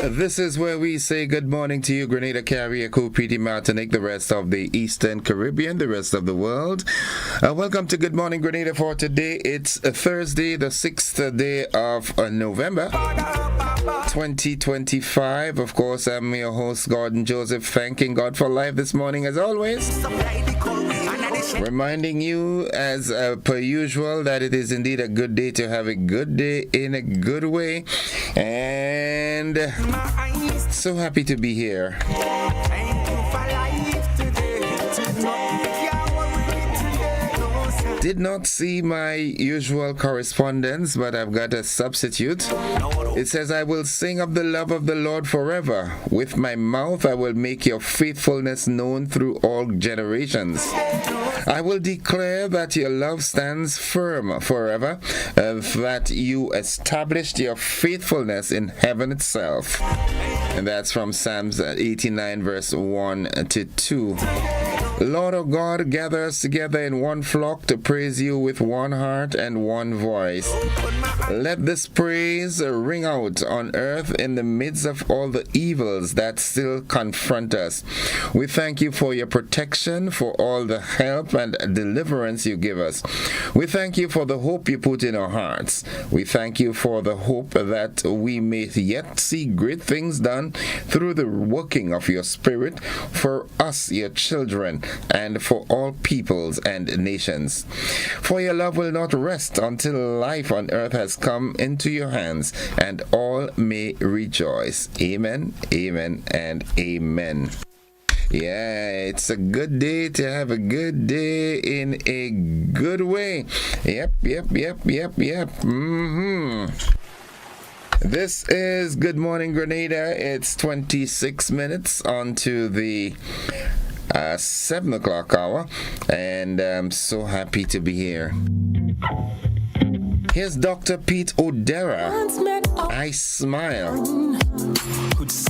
This is where we say good morning to you, Grenada, Carriacou, Petite Martinique, the rest of the Eastern Caribbean, the rest of the world. Welcome to Good Morning Grenada for today. It's Thursday, the 6th day of November, 2025. Of course, I'm your host, Gordon Joseph, thanking God for life this morning as always. Reminding you, as per usual, that it is indeed a good day to have a good day in a good way. And so happy to be here. Did not see my usual correspondence, but I've got a substitute. It says, I will sing of the love of the Lord forever. With my mouth I will make your faithfulness known through all generations. I will declare that your love stands firm forever, that you established your faithfulness in heaven itself. And that's from Psalms 89 verse 1 to 2. Lord of God, gather us together in one flock to praise you with one heart and one voice. Let this praise ring out on earth in the midst of all the evils that still confront us. We thank you for your protection, for all the help and deliverance you give us. We thank you for the hope you put in our hearts. We thank you for the hope that we may yet see great things done through the working of your Spirit for us, your children, and for all peoples and nations. For your love will not rest until life on earth has come into your hands, and all may rejoice. Amen, amen, and amen. Yeah, it's a good day to have a good day in a good way. Yep. This is Good Morning Grenada. It's 26 minutes onto the 7 o'clock hour, and I'm so happy to be here. Here's Dr. Pete Odera. I Smile.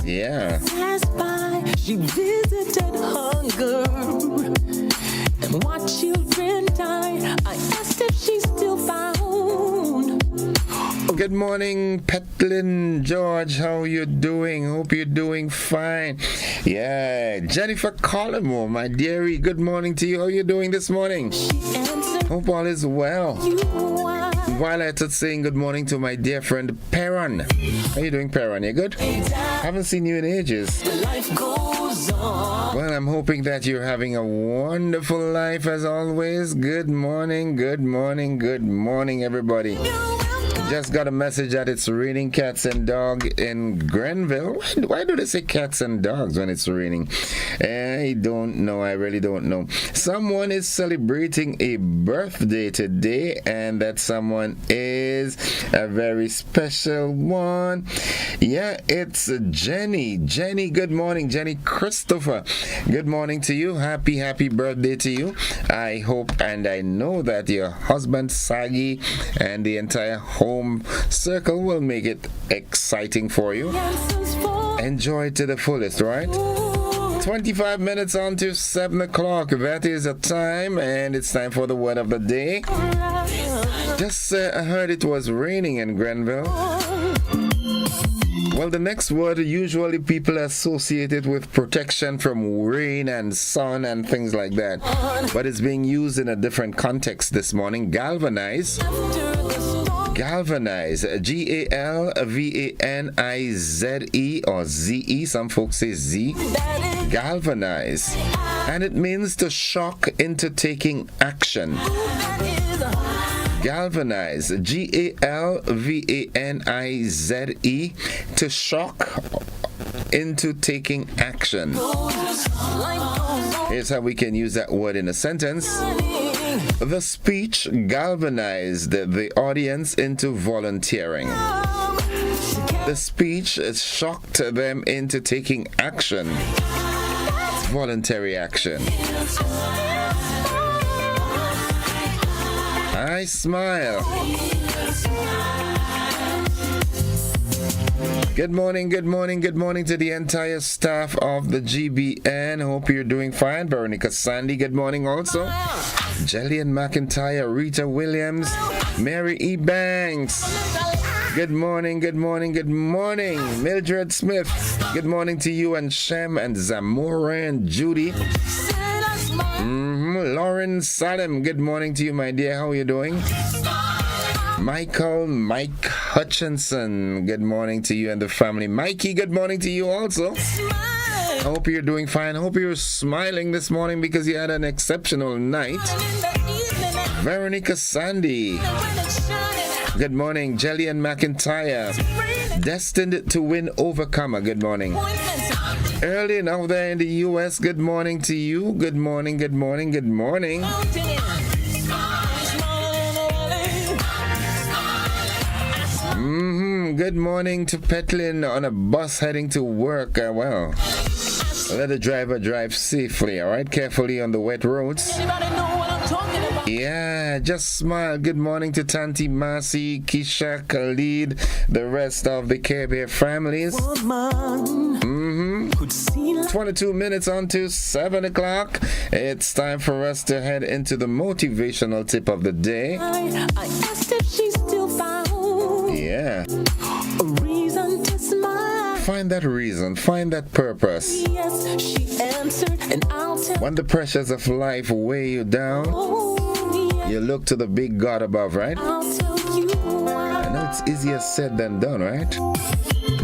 Yeah. She visited hunger and watched children die. I asked if she's still found. Good morning, Petlin George. How you doing? Hope you're doing fine. Yeah, Jennifer Collimo, my dearie. Good morning to you. How you doing this morning? Hope all is well. While I was saying good morning to my dear friend Perron. How you doing, Perron? You good? Haven't seen you in ages. Well, I'm hoping that you're having a wonderful life as always. Good morning, everybody. Just got a message that it's raining cats and dogs in Grenville. Why do they say cats and dogs when it's raining? I don't know. I really don't know. Someone is celebrating a birthday today, and that someone is a very special one. Yeah, it's Jenny. Jenny, good morning. Jenny Christopher, good morning to you. Happy birthday to you. I hope and I know that your husband Sagi and the entire home circle will make it exciting for you. Enjoy it to the fullest, right? 25 minutes on to 7 o'clock. That is the time, and it's time for the word of the day. Just I heard it was raining in Grenville. Well, the next word usually people associate it with protection from rain and sun and things like that. But it's being used in a different context this morning. Galvanize. Galvanize, Galvanize, or Z-E, some folks say Z. Galvanize. And it means to shock into taking action. Galvanize, Galvanize, to shock into taking action. Here's how we can use that word in a sentence. The speech galvanized the audience into volunteering. The speech shocked them into taking action. Voluntary action. I smile. Good morning to the entire staff of the GBN. Hope you're doing fine. Veronica Sandy, good morning also. Jillian McIntyre, Rita Williams, Mary E. Banks. Good morning, good morning, good morning. Mildred Smith, good morning to you and Shem and Zamora and Judy. Lauren Salem, good morning to you, my dear. How are you doing? Mike Hutchinson, good morning to you and the family. Mikey, good morning to you also. I hope you're doing fine. I hope you're smiling this morning because you had an exceptional night. Veronica Sandy, good morning. Jillian McIntyre, destined to win overcomer, good morning. Early now there in the US, good morning to you. Good morning, good morning, good morning. Good morning to Petlin on a bus heading to work. Well, let the driver drive safely, all right? Carefully on the wet roads. Yeah, just smile. Good morning to Tanti Marcy, Kisha, Khalid, the rest of the Care Bear families. 22 minutes on to 7 o'clock. It's time for us to head into the motivational tip of the day. I asked if she still found a reason to smile. Find that reason, find that purpose. Yes, she answered, and I'll tell. When the pressures of life weigh you down, you look to the big God above, right? I'll tell you why. I know it's easier said than done, right?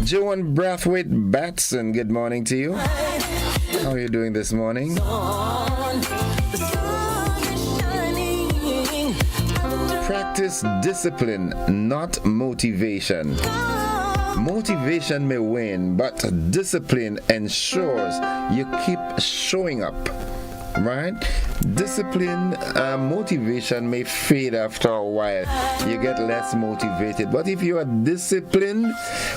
Joan Brathwaite Batson, good morning to you. How are you doing this morning? Practice discipline, not motivation. Motivation may wane, but discipline ensures you keep showing up. Right? Discipline, motivation may fade after a while. You get less motivated. But if you are disciplined,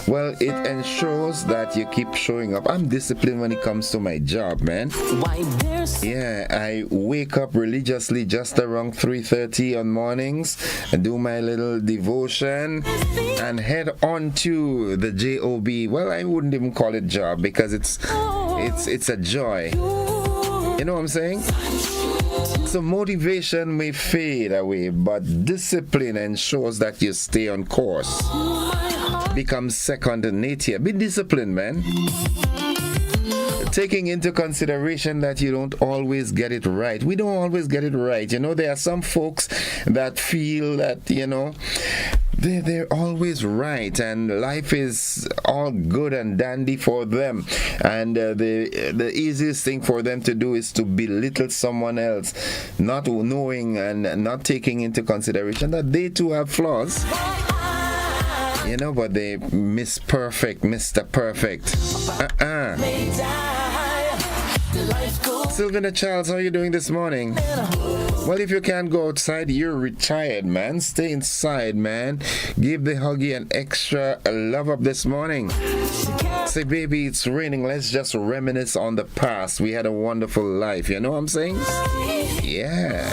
well, it ensures that you keep showing up. I'm disciplined when it comes to my job, man. Yeah, I wake up religiously just around 3:30 on mornings and do my little devotion and head on to the job. Well, I wouldn't even call it job because it's a joy. You know what I'm saying? So motivation may fade away, but discipline ensures that you stay on course. Becomes second nature. Be disciplined, man. Taking into consideration that you don't always get it right. We don't always get it right. You know, there are some folks that feel that, you know, they're always right and life is all good and dandy for them, and the easiest thing for them to do is to belittle someone else, not knowing and not taking into consideration that they too have flaws, you know, but they miss perfect, Mr. Perfect. Sylvana Charles, how are you doing this morning? Well, if you can't go outside, you're retired, man. Stay inside, man. Give the huggy an extra love up this morning. Say, baby, it's raining. Let's just reminisce on the past. We had a wonderful life. You know what I'm saying? Yeah.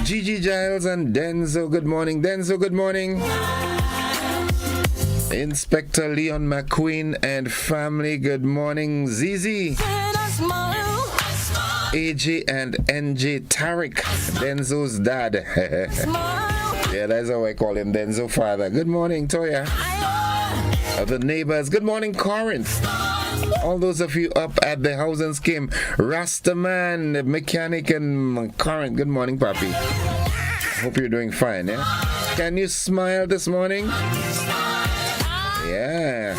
Gigi Giles and Denzo, good morning. Denzo, good morning. Inspector Leon McQueen and family, good morning. Zizi, AJ and NJ Tariq, Denzo's dad. Yeah, that's how I call him, Denzo father. Good morning, Toya. The neighbors, good morning, Corinth. All those of you up at the housing scheme, Rastaman, the mechanic, and Corinth, good morning, Papi. Hope you're doing fine, yeah? Can you smile this morning? Yeah.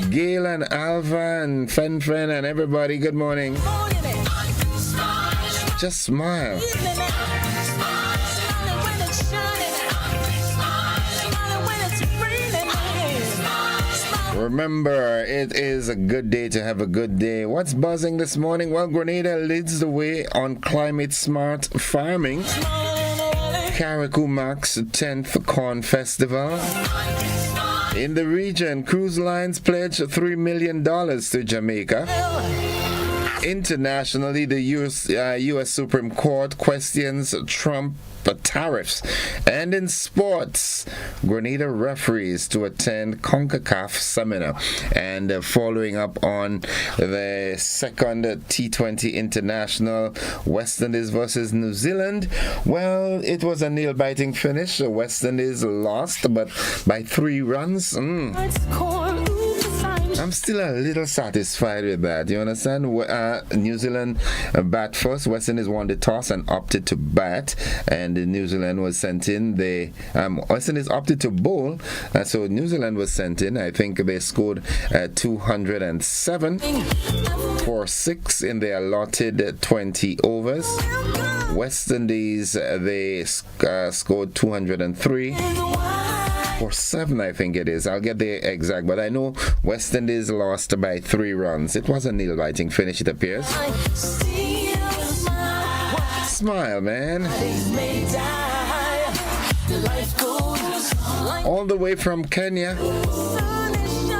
Gail and Alva and Fen and everybody, good morning. Just smile. Remember, it is a good day to have a good day. What's buzzing this morning? Well, Grenada leads the way on climate smart farming. Carriacou marks 10th Corn Festival. In the region, cruise lines pledge $3 million to Jamaica. Internationally, the U.S. Supreme Court questions Trump tariffs. And in sports, Grenada referees to attend CONCACAF seminar. And following up on the second T20 International, West Indies versus New Zealand, well, it was a nail-biting finish. West Indies lost, but by 3 runs. I'm still a little satisfied with that. You understand? New Zealand bat first. West Indies won the toss and opted to bat, and New Zealand was sent in. West Indies opted to bowl, so New Zealand was sent in. I think they scored 207 for 6 in their allotted 20 overs. West Indies, they scored 203. For 7, I think it is. I'll get the exact, but I know West Indies lost by 3 runs. It was a nail-biting finish, it appears. Smile, man. All the way from Kenya,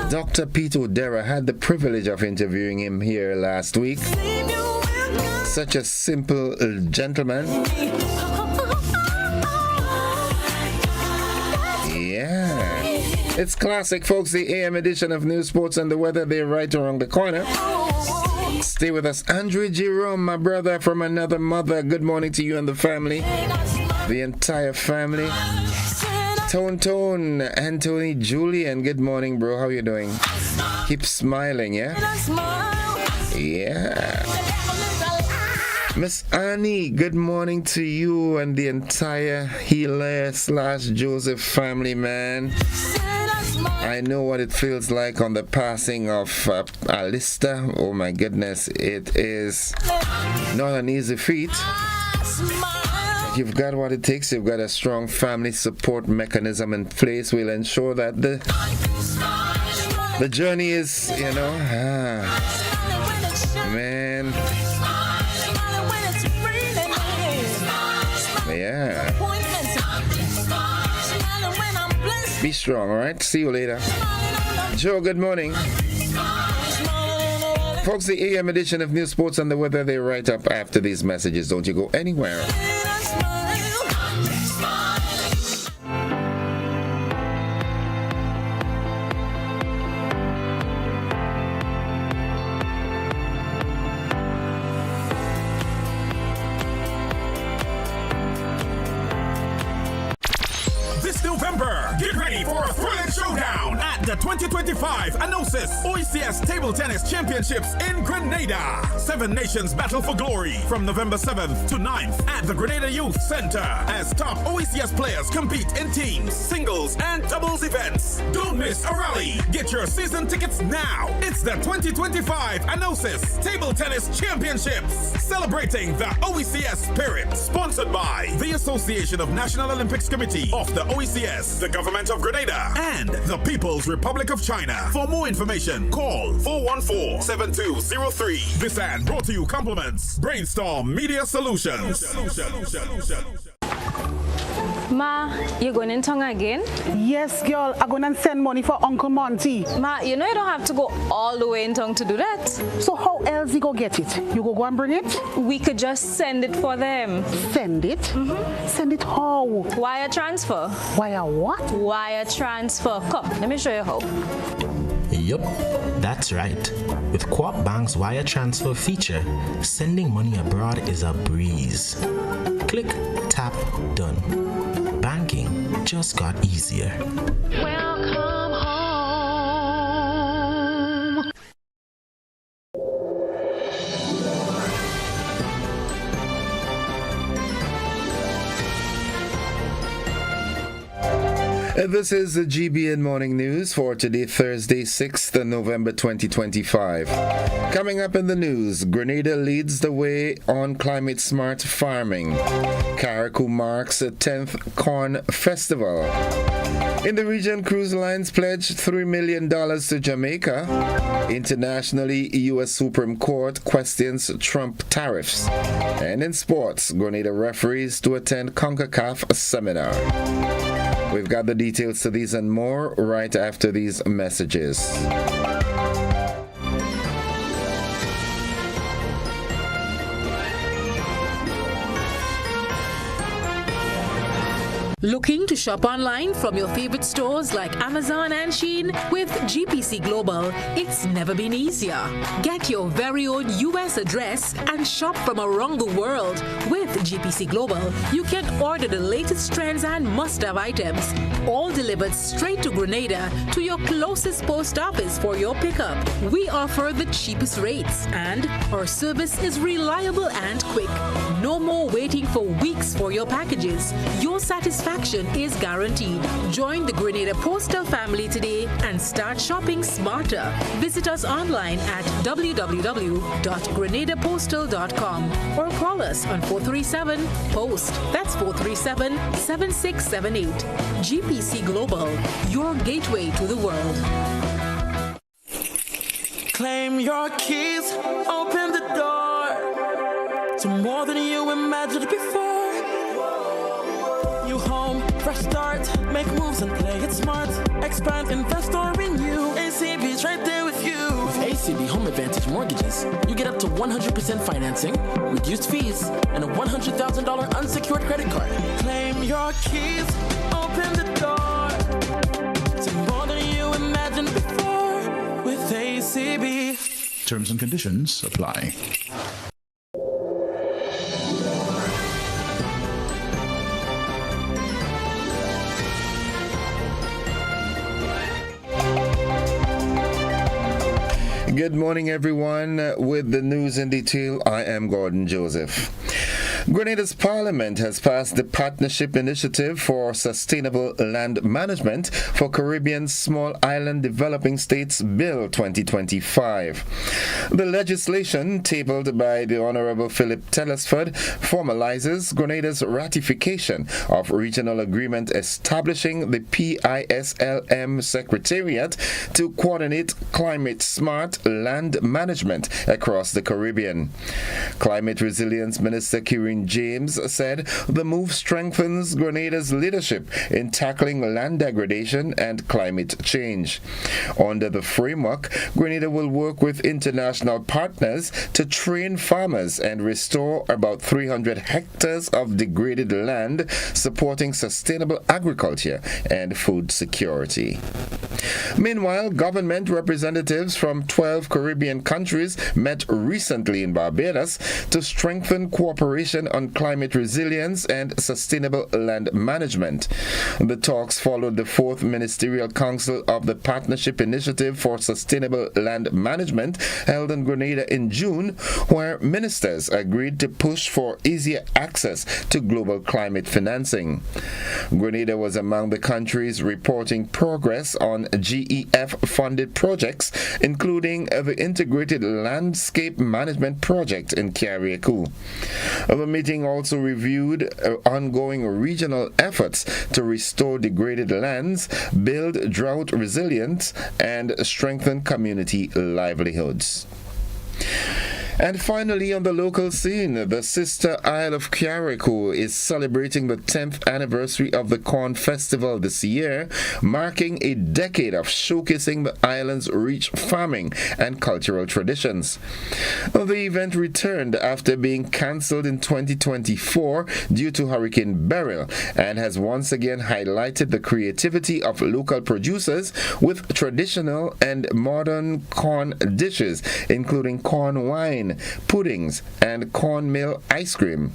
Dr. Peter Odera. Had the privilege of interviewing him here last week. Such a simple gentleman. Yeah. It's classic, folks. The AM edition of News, Sports, and the Weather. They're right around the corner. Stay with us. Andrew Jerome, my brother from another mother. Good morning to you and the family. The entire family. Tone, Anthony, Julian. Good morning, bro. How you doing? Keep smiling, yeah? Yeah. Miss Annie, good morning to you and the entire Hilaire/Joseph family, man. I know what it feels like on the passing of Alista. Oh my goodness, it is not an easy feat. You've got what it takes. You've got a strong family support mechanism in place. We'll ensure that the journey is, man. Yeah. Be strong, all right? See you later. Joe, good morning. Folks, the AM edition of News, Sports, and the Weather, they're right up after these messages. Don't you go anywhere. Get ready for a thrilling showdown at the 2025 Anosis OECS Table Tennis Championships in Grenada. 7 nations battle for glory from November 7th to 9th at the Grenada Youth Center as top OECS players compete in teams, singles, and doubles events. Don't miss a rally. Get your season tickets now. It's the 2025 Anosis Table Tennis Championships, celebrating the OECS spirit. Sponsored by the Association of National Olympics Committee of the OECS, the Government of Grenada, and the People's Republic of China. For more information, call 414-7203. This ad brought to you compliments Brainstorm Media Solutions. Ma, you going in town again? Yes, girl. I'm going to send money for Uncle Monty. Ma, you know you don't have to go all the way in town to do that. So how else you go get it? You go and bring it? We could just send it for them. Send it? Mm-hmm. Send it how? Wire transfer. Wire what? Wire transfer. Come, let me show you how. Yup, that's right. With Co-op Bank's wire transfer feature, sending money abroad is a breeze. Click, tap, done. Banking just got easier. Welcome home. This is the GBN Morning News for today, Thursday, 6th November 2025. Coming up in the news, Grenada leads the way on climate-smart farming. Carriacou marks a 10th Corn Festival. In the region, cruise lines pledged $3 million to Jamaica. Internationally, U.S. Supreme Court questions Trump tariffs. And in sports, Grenada referees to attend CONCACAF seminar. We've got the details to these and more right after these messages. Looking to shop online from your favorite stores like Amazon and Shein? With GPC Global, it's never been easier. Get your very own US address and shop from around the world. With GPC Global, you can order the latest trends and must-have items, all delivered straight to Grenada to your closest post office for your pickup. We offer the cheapest rates and our service is reliable and quick. No more waiting for weeks for your packages. Your satisfaction is guaranteed. Join the Grenada Postal family today and start shopping smarter. Visit us online at www.grenadapostal.com or call us on 437-POST. That's 437-7678. GPC Global, your gateway to the world. Claim your keys, open the door to more than you imagined before. New home, fresh start, make moves and play it smart. Expand, invest or renew. ACB's right there with you. With ACB Home Advantage Mortgages, you get up to 100% financing, reduced fees, and a $100,000 unsecured credit card. Claim your keys, open the door to more than you imagined before with ACB. Terms and conditions apply. Good morning, everyone. With the news in detail, I am Gordon Joseph. Grenada's Parliament has passed the Partnership Initiative for Sustainable Land Management for Caribbean Small Island Developing States Bill 2025. The legislation, tabled by the Honorable Philip Telesford, formalizes Grenada's ratification of regional agreement establishing the PISLM Secretariat to coordinate climate-smart land management across the Caribbean. Climate Resilience Minister Kirin James said the move strengthens Grenada's leadership in tackling land degradation and climate change. Under the framework, Grenada will work with international partners to train farmers and restore about 300 hectares of degraded land, supporting sustainable agriculture and food security. Meanwhile, government representatives from 12 Caribbean countries met recently in Barbados to strengthen cooperation on climate resilience and sustainable land management. The talks followed the 4th Ministerial Council of the Partnership Initiative for Sustainable Land Management held in Grenada in June, where ministers agreed to push for easier access to global climate financing. Grenada was among the countries reporting progress on GEF-funded projects, including the Integrated Landscape Management Project in Carriacou. The meeting also reviewed ongoing regional efforts to restore degraded lands, build drought resilience, and strengthen community livelihoods. And finally, on the local scene, the sister Isle of Carriacou is celebrating the 10th anniversary of the Corn Festival this year, marking a decade of showcasing the island's rich farming and cultural traditions. The event returned after being cancelled in 2024 due to Hurricane Beryl and has once again highlighted the creativity of local producers with traditional and modern corn dishes, including corn wine, puddings, and cornmeal ice cream.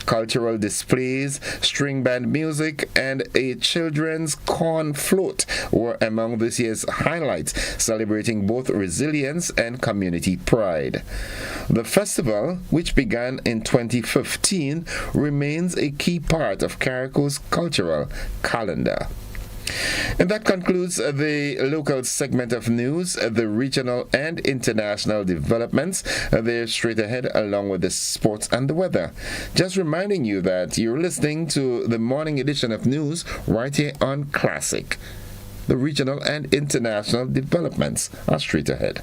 Cultural displays, string band music, and a children's corn float were among this year's highlights, celebrating both resilience and community pride. The festival, which began in 2015, remains a key part of Carriacou's cultural calendar. And that concludes the local segment of news. The regional and international developments, they're straight ahead, along with the sports and the weather. Just reminding you that you're listening to the morning edition of news right here on Classic. The regional and international developments are straight ahead.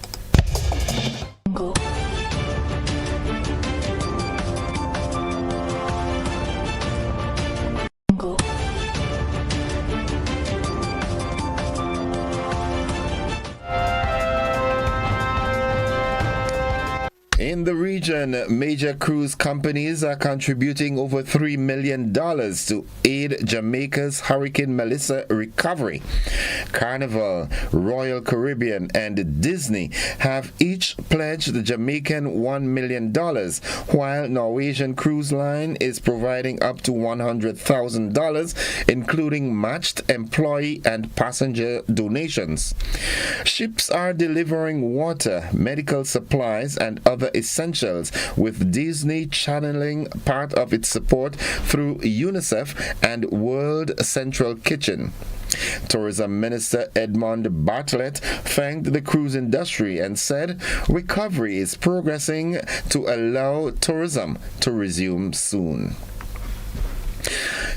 In the region, major cruise companies are contributing over $3 million to aid Jamaica's Hurricane Melissa recovery. Carnival, Royal Caribbean, and Disney have each pledged the Jamaican $1 million, while Norwegian Cruise Line is providing up to $100,000, including matched employee and passenger donations. Ships are delivering water, medical supplies, and other essentials, with Disney channeling part of its support through UNICEF and World Central Kitchen. Tourism Minister Edmond Bartlett thanked the cruise industry and said recovery is progressing to allow tourism to resume soon.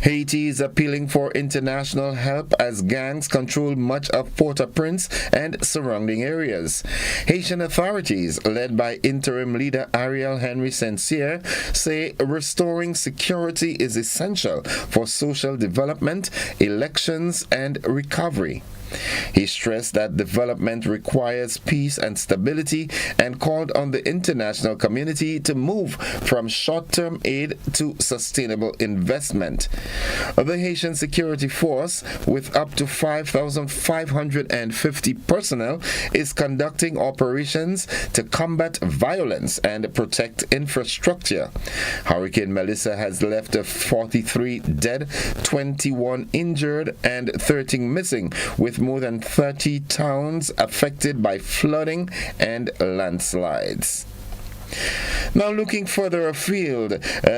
Haiti is appealing for international help as gangs control much of Port-au-Prince and surrounding areas. Haitian authorities, led by interim leader Ariel Henry Sincere, say restoring security is essential for social development, elections, and recovery. He stressed that development requires peace and stability and called on the international community to move from short-term aid to sustainable investment. The Haitian Security Force, with up to 5,550 personnel, is conducting operations to combat violence and protect infrastructure. Hurricane Melissa has left 43 dead, 21 injured, and 13 missing, with more than 30 towns affected by flooding and landslides. Now, looking further afield,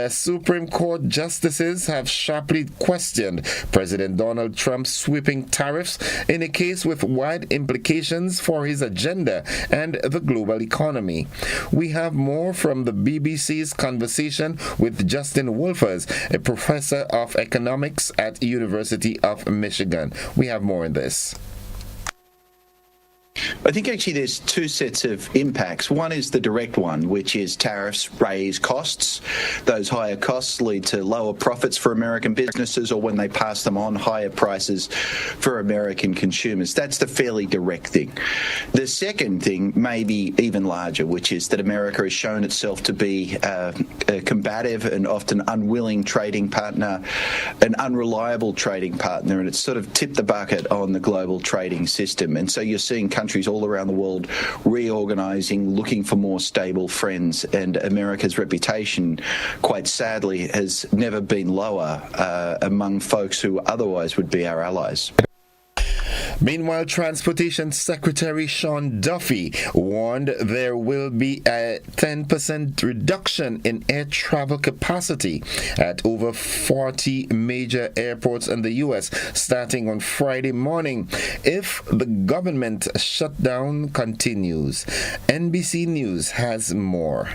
Supreme Court justices have sharply questioned President Donald Trump's sweeping tariffs in a case with wide implications for his agenda and the global economy. We have more from the BBC's conversation with Justin Wolfers, a professor of economics at University of Michigan. We have more in this. I think actually there's two sets of impacts. One is the direct one, which is tariffs raise costs. Those higher costs lead to lower profits for American businesses, or when they pass them on, higher prices for American consumers. That's the fairly direct thing. The second thing may be even larger, which is that America has shown itself to be a combative and often unwilling trading partner, an unreliable trading partner, and it's sort of tipped the bucket on the global trading system. And so you're seeing countries all around the world reorganizing, looking for more stable friends, and America's reputation, quite sadly, has never been lower among folks who otherwise would be our allies. Meanwhile, Transportation Secretary Sean Duffy warned there will be a 10% reduction in air travel capacity at over 40 major airports in the U.S. starting on Friday morning if the government shutdown continues. NBC News has more.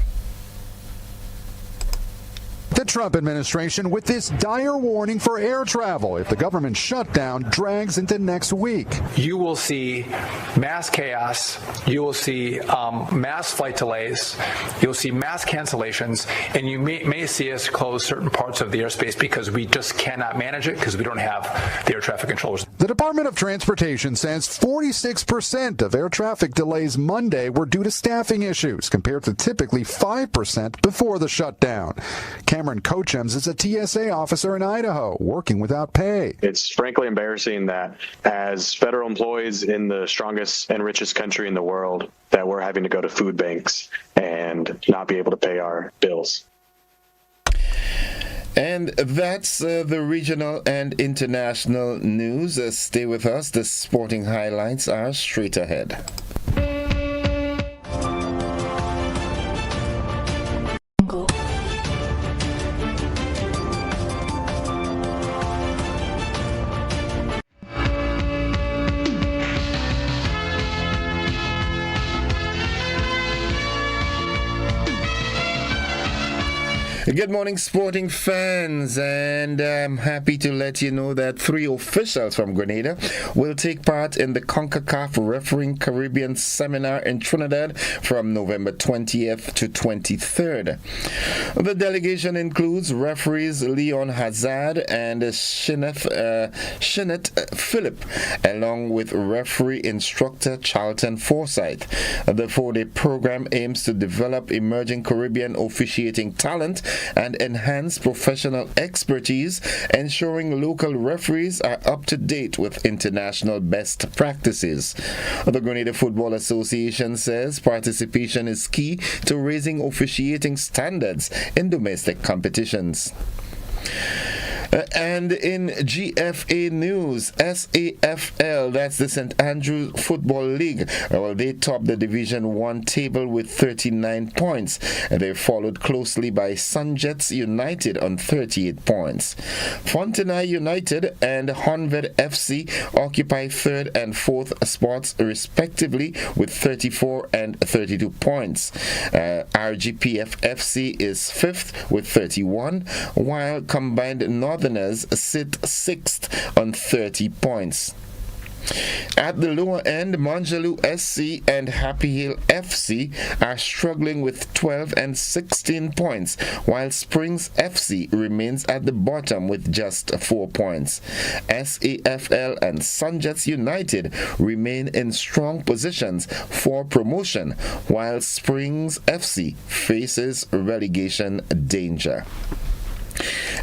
The Trump administration with this dire warning for air travel if the government shutdown drags into next week. You will see mass chaos. You will see mass flight delays. You'll see mass cancellations, and you may see us close certain parts of the airspace because we just cannot manage it because we don't have the air traffic controllers. The Department of Transportation says 46% of air traffic delays Monday were due to staffing issues compared to typically 5% before the shutdown. Cameron Cochems is a TSA officer in Idaho, working without pay. It's frankly embarrassing that as federal employees in the strongest and richest country in the world, that we're having to go to food banks and not be able to pay our bills. And that's the regional and international news. Stay with us. The sporting highlights are straight ahead. Good morning, sporting fans, and I'm happy to let you know that 3 officials from Grenada will take part in the CONCACAF Refereeing Caribbean Seminar in Trinidad from November 20th to 23rd. The delegation includes referees Leon Hazard and Shineth Phillip, along with referee instructor Charlton Forsyth. The 4-day program aims to develop emerging Caribbean officiating talent and enhance professional expertise, ensuring local referees are up to date with international best practices. The Grenada Football Association says participation is key to raising officiating standards in domestic competitions. And in GFA news, SAFL, that's the St. Andrews Football League, well, they topped the Division 1 table with 39 points. They're followed closely by Sunjets United on 38 points. Fontenay United and Honved FC occupy 3rd and 4th spots respectively with 34 and 32 points. RGPF FC is 5th with 31, while combined Northerners sit 6th on 30 points. At the lower end, Manjaloo SC and Happy Hill FC are struggling with 12 and 16 points, while Springs FC remains at the bottom with just 4 points. SAFL and Sunjets United remain in strong positions for promotion, while Springs FC faces relegation danger.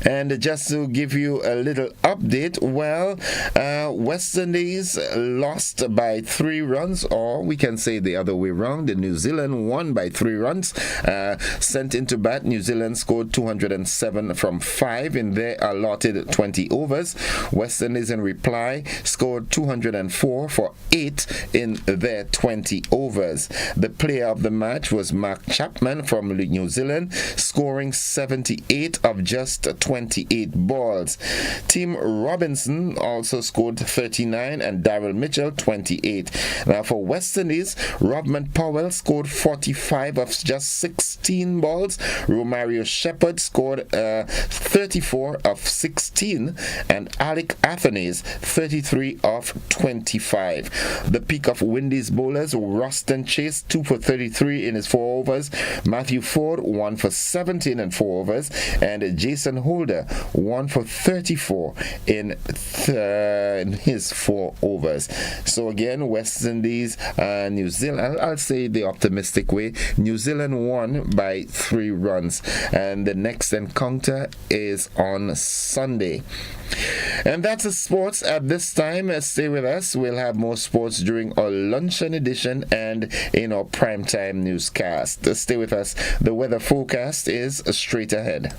And just to give you a little update, well, West Indies lost by 3 runs, or we can say the other way around. The New Zealand won by 3 runs. Sent into bat, New Zealand scored 207 from 5 in their allotted 20 overs. West Indies, in reply, scored 204 for 8 in their 20 overs. The player of the match was Mark Chapman from New Zealand, scoring 78 of just 28 balls. Tim Robinson also scored 39 and Darrell Mitchell 28. Now for West Indies, Robman Powell scored 45 of just 16 balls. Romario Shepherd scored 34 of 16, and Alec Athanaze 33 of 25. The peak of Windies bowlers, Ruston Chase 2 for 33 in his 4 overs, Matthew Ford 1 for 17 in 4 overs, and Jason Holder 1 for 34 in his 4 overs. So again, West Indies, New Zealand, I'll say the optimistic way, New Zealand won by 3 runs, and the next encounter is on Sunday. And that's the sports at this time. Stay with us. We'll have more sports during our luncheon edition and in our primetime newscast. Stay with us. The weather forecast is straight ahead.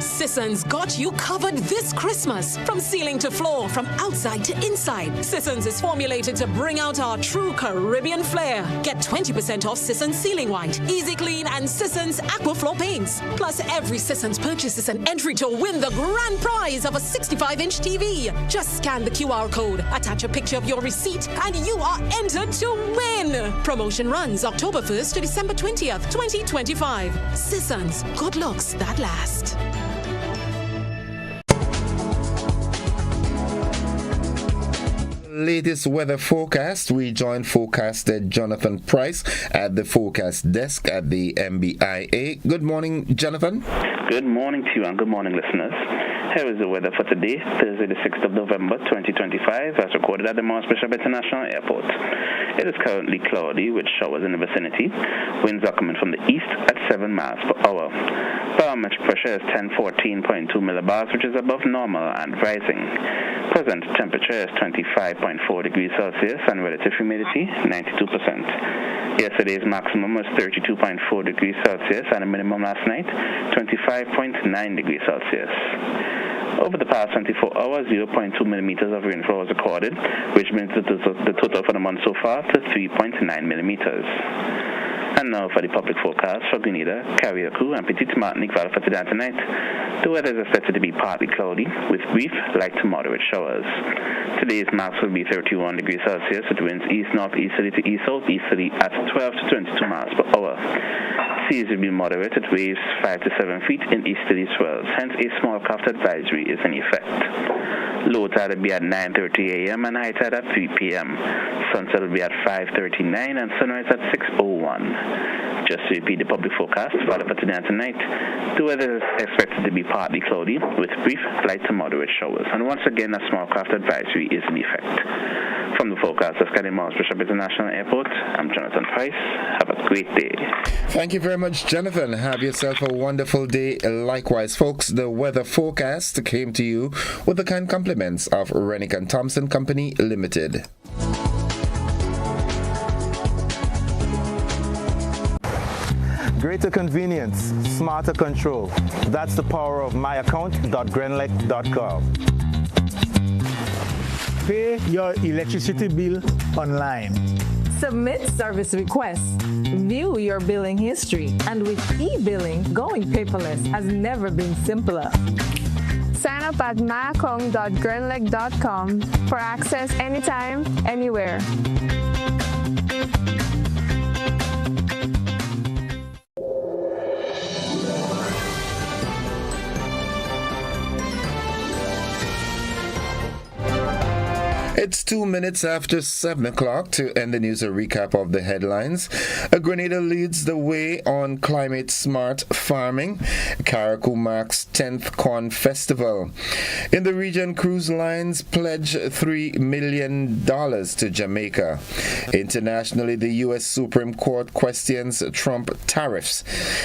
Sisson's got you covered this Christmas. From ceiling to floor, from outside to inside, Sisson's is formulated to bring out our true Caribbean flair. Get 20% off Sisson's Ceiling White, Easy Clean, and Sisson's Aquaflow paints. Plus, every Sisson's purchase is an entry to win the grand prize of a 65-inch TV. Just scan the QR code, attach a picture of your receipt, and you are entered to win. Promotion runs October 1st to December 20th, 2025. Sisson's, good looks that last. Latest weather forecast. We join forecaster Jonathan Price at the forecast desk at the MBIA. Good morning, Jonathan. Good morning to you and good morning, listeners. Here is the weather for today, Thursday the 6th of November 2025, as recorded at the Mount Bishop International Airport. It is currently cloudy with showers in the vicinity. Winds are coming from the east at 7 miles per hour. Barometric pressure is 1014.2 millibars, which is above normal and rising. Present temperature is 25.4 degrees Celsius and relative humidity 92%. Yesterday's maximum was 32.4 degrees Celsius and a minimum last night 25.9 degrees Celsius. Over the past 24 hours, 0.2 millimeters of rainfall was recorded, which brings the total for the month so far to 3.9 millimeters. And now for the public forecast for Grenada, Carriacou, and Petite Martinique Valley for today and tonight. The weather is expected to be partly cloudy with brief light to moderate showers. Today's max will be 31 degrees Celsius with winds east-northeasterly to east-southeasterly at 12 to 22 miles per hour. Seas will be moderate at waves 5 to 7 feet in easterly swells, hence a small craft advisory is in effect. Low tide will be at 9:30 a.m. and high tide at 3 p.m. Sunset will be at 5:39 and sunrise at 6:01. Just to repeat the public forecast for today and tonight, the weather is expected to be partly cloudy with brief light to moderate showers. And once again, a small craft advisory is in effect. From the forecast of Skyline Mounts Bishop International Airport, I'm Jonathan Price. Have a great day. Thank you very much, Jonathan. Have yourself a wonderful day. Likewise, folks, the weather forecast came to you with the kind compliments of Rennick and Thompson Company Limited. Greater convenience, smarter control. That's the power of myaccount.grenlec.com. Pay your electricity bill online. Submit service requests. View your billing history. And with e-billing, going paperless has never been simpler. Sign up at myaccount.grenlec.com for access anytime, anywhere. It's 2 minutes after 7 o'clock to end the news. A recap of the headlines. Grenada leads the way on climate smart farming. Carriacou marks 10th Corn Festival. In the region, cruise lines pledge $3 million to Jamaica. Internationally, the U.S. Supreme Court questions Trump tariffs.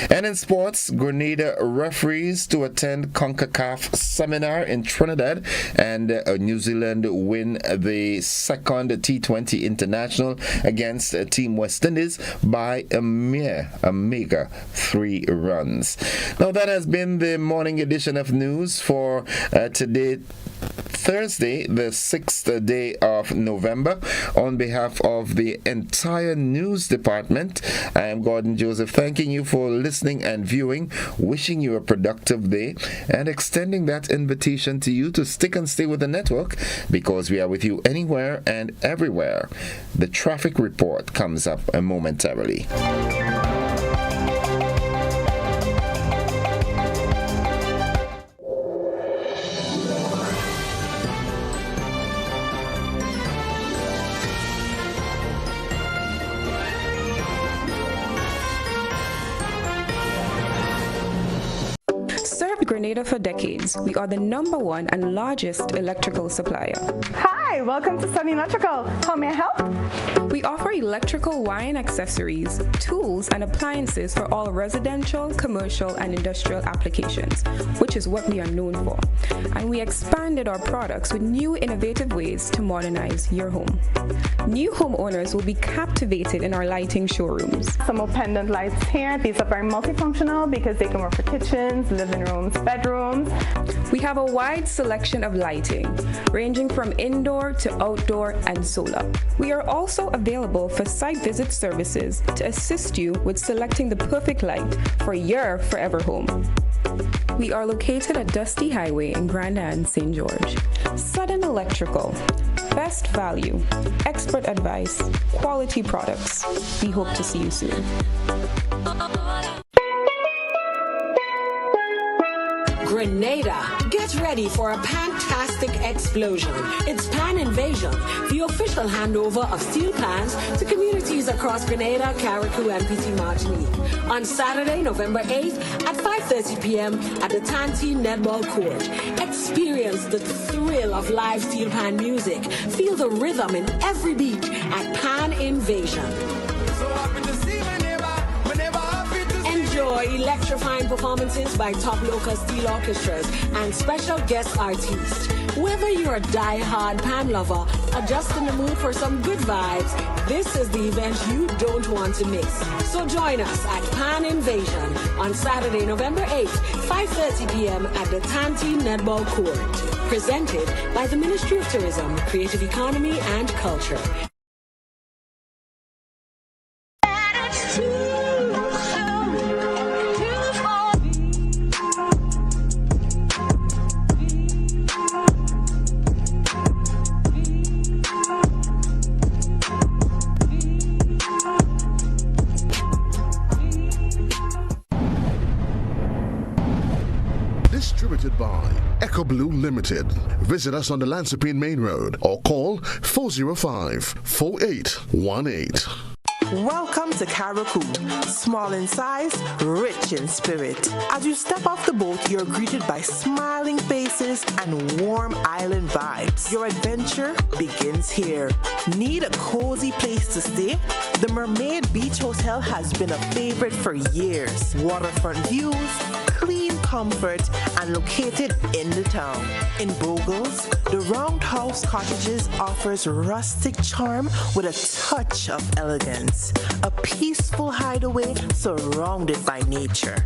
And in sports, Grenada referees to attend CONCACAF seminar in Trinidad, and New Zealand win the second T20 International against Team West Indies by a meager 3 runs. Now that has been the morning edition of news for today, Thursday, the 6th day of November. On behalf of the entire news department, I am Gordon Joseph, thanking you for listening and viewing, wishing you a productive day, and extending that invitation to you to stick and stay with the network, because we are with you anywhere and everywhere. The traffic report comes up momentarily. Grenada for decades. We are the #1 and largest electrical supplier. Hi, welcome to Sunny Electrical. How may I help? We offer electrical wire and accessories, tools, and appliances for all residential, commercial, and industrial applications, which is what we are known for. And we expanded our products with new innovative ways to modernize your home. New homeowners will be captivated in our lighting showrooms. Some more pendant lights here. These are very multifunctional because they can work for kitchens, living rooms, bedrooms. We have a wide selection of lighting, ranging from indoor to outdoor and solar. We are also available for site visit services to assist you with selecting the perfect light for your forever home. We are located at Dusty Highway in Grenada, St. George. Sudden Electrical. Best value, expert advice, quality products. We hope to see you soon. Grenada, get ready for a fantastic explosion. It's Pan Invasion, the official handover of steel pans to communities across Grenada, Carriacou, and Petite Martinique on Saturday, November 8th at 5:30 p.m. at the Tanti Netball Court. Experience the thrill of live steel pan music. Feel the rhythm in every beat at Pan Invasion. Enjoy electrifying performances by top local steel orchestras and special guest artists. Whether you're a die-hard pan lover or just in the mood for some good vibes, this is the event you don't want to miss. So join us at Pan Invasion on Saturday, November 8th, 5:30 p.m. at the Tanti Netball Court. Presented by the Ministry of Tourism, Creative Economy and Culture. Distributed by Echo Blue Limited. Visit us on the Lansopine Main Road or call 405-4818. Welcome to Caracou, small in size, rich in spirit. As you step off the boat, you're greeted by smiling faces and warm island vibes. Your adventure begins here. Need a cozy place to stay? The Mermaid Beach Hotel has been a favorite for years. Waterfront views, clean comfort, and located in the town. In Bogles, the Roundhouse Cottages offers rustic charm with a touch of elegance. A peaceful hideaway surrounded by nature.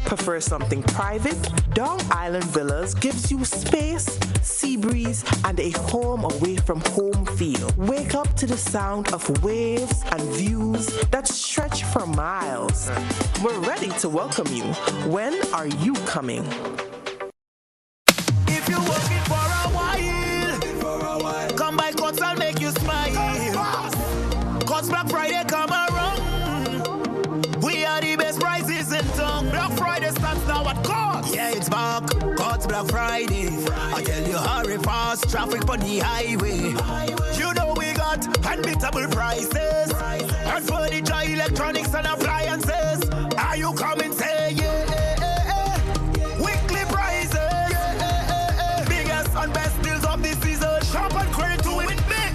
Prefer something private? Dong Island Villas gives you space, sea breeze, and a home away from home feel. Wake up to the sound of waves and views that stretch for miles. We're ready to welcome you. When are you coming? If you're working for a while, come by Cots, I'll make you smile. Cots Black Friday come around. We are the best prices in town. Black Friday starts now at Cots. Yeah, it's back. Cots Black Friday. I tell you, hurry fast. Traffic on the highway. You know we got unbeatable prices. And furniture, electronics, and appliances. Are you coming? Say yeah. Weekly prices. Biggest and best deals of the season. Shop and credit to win big.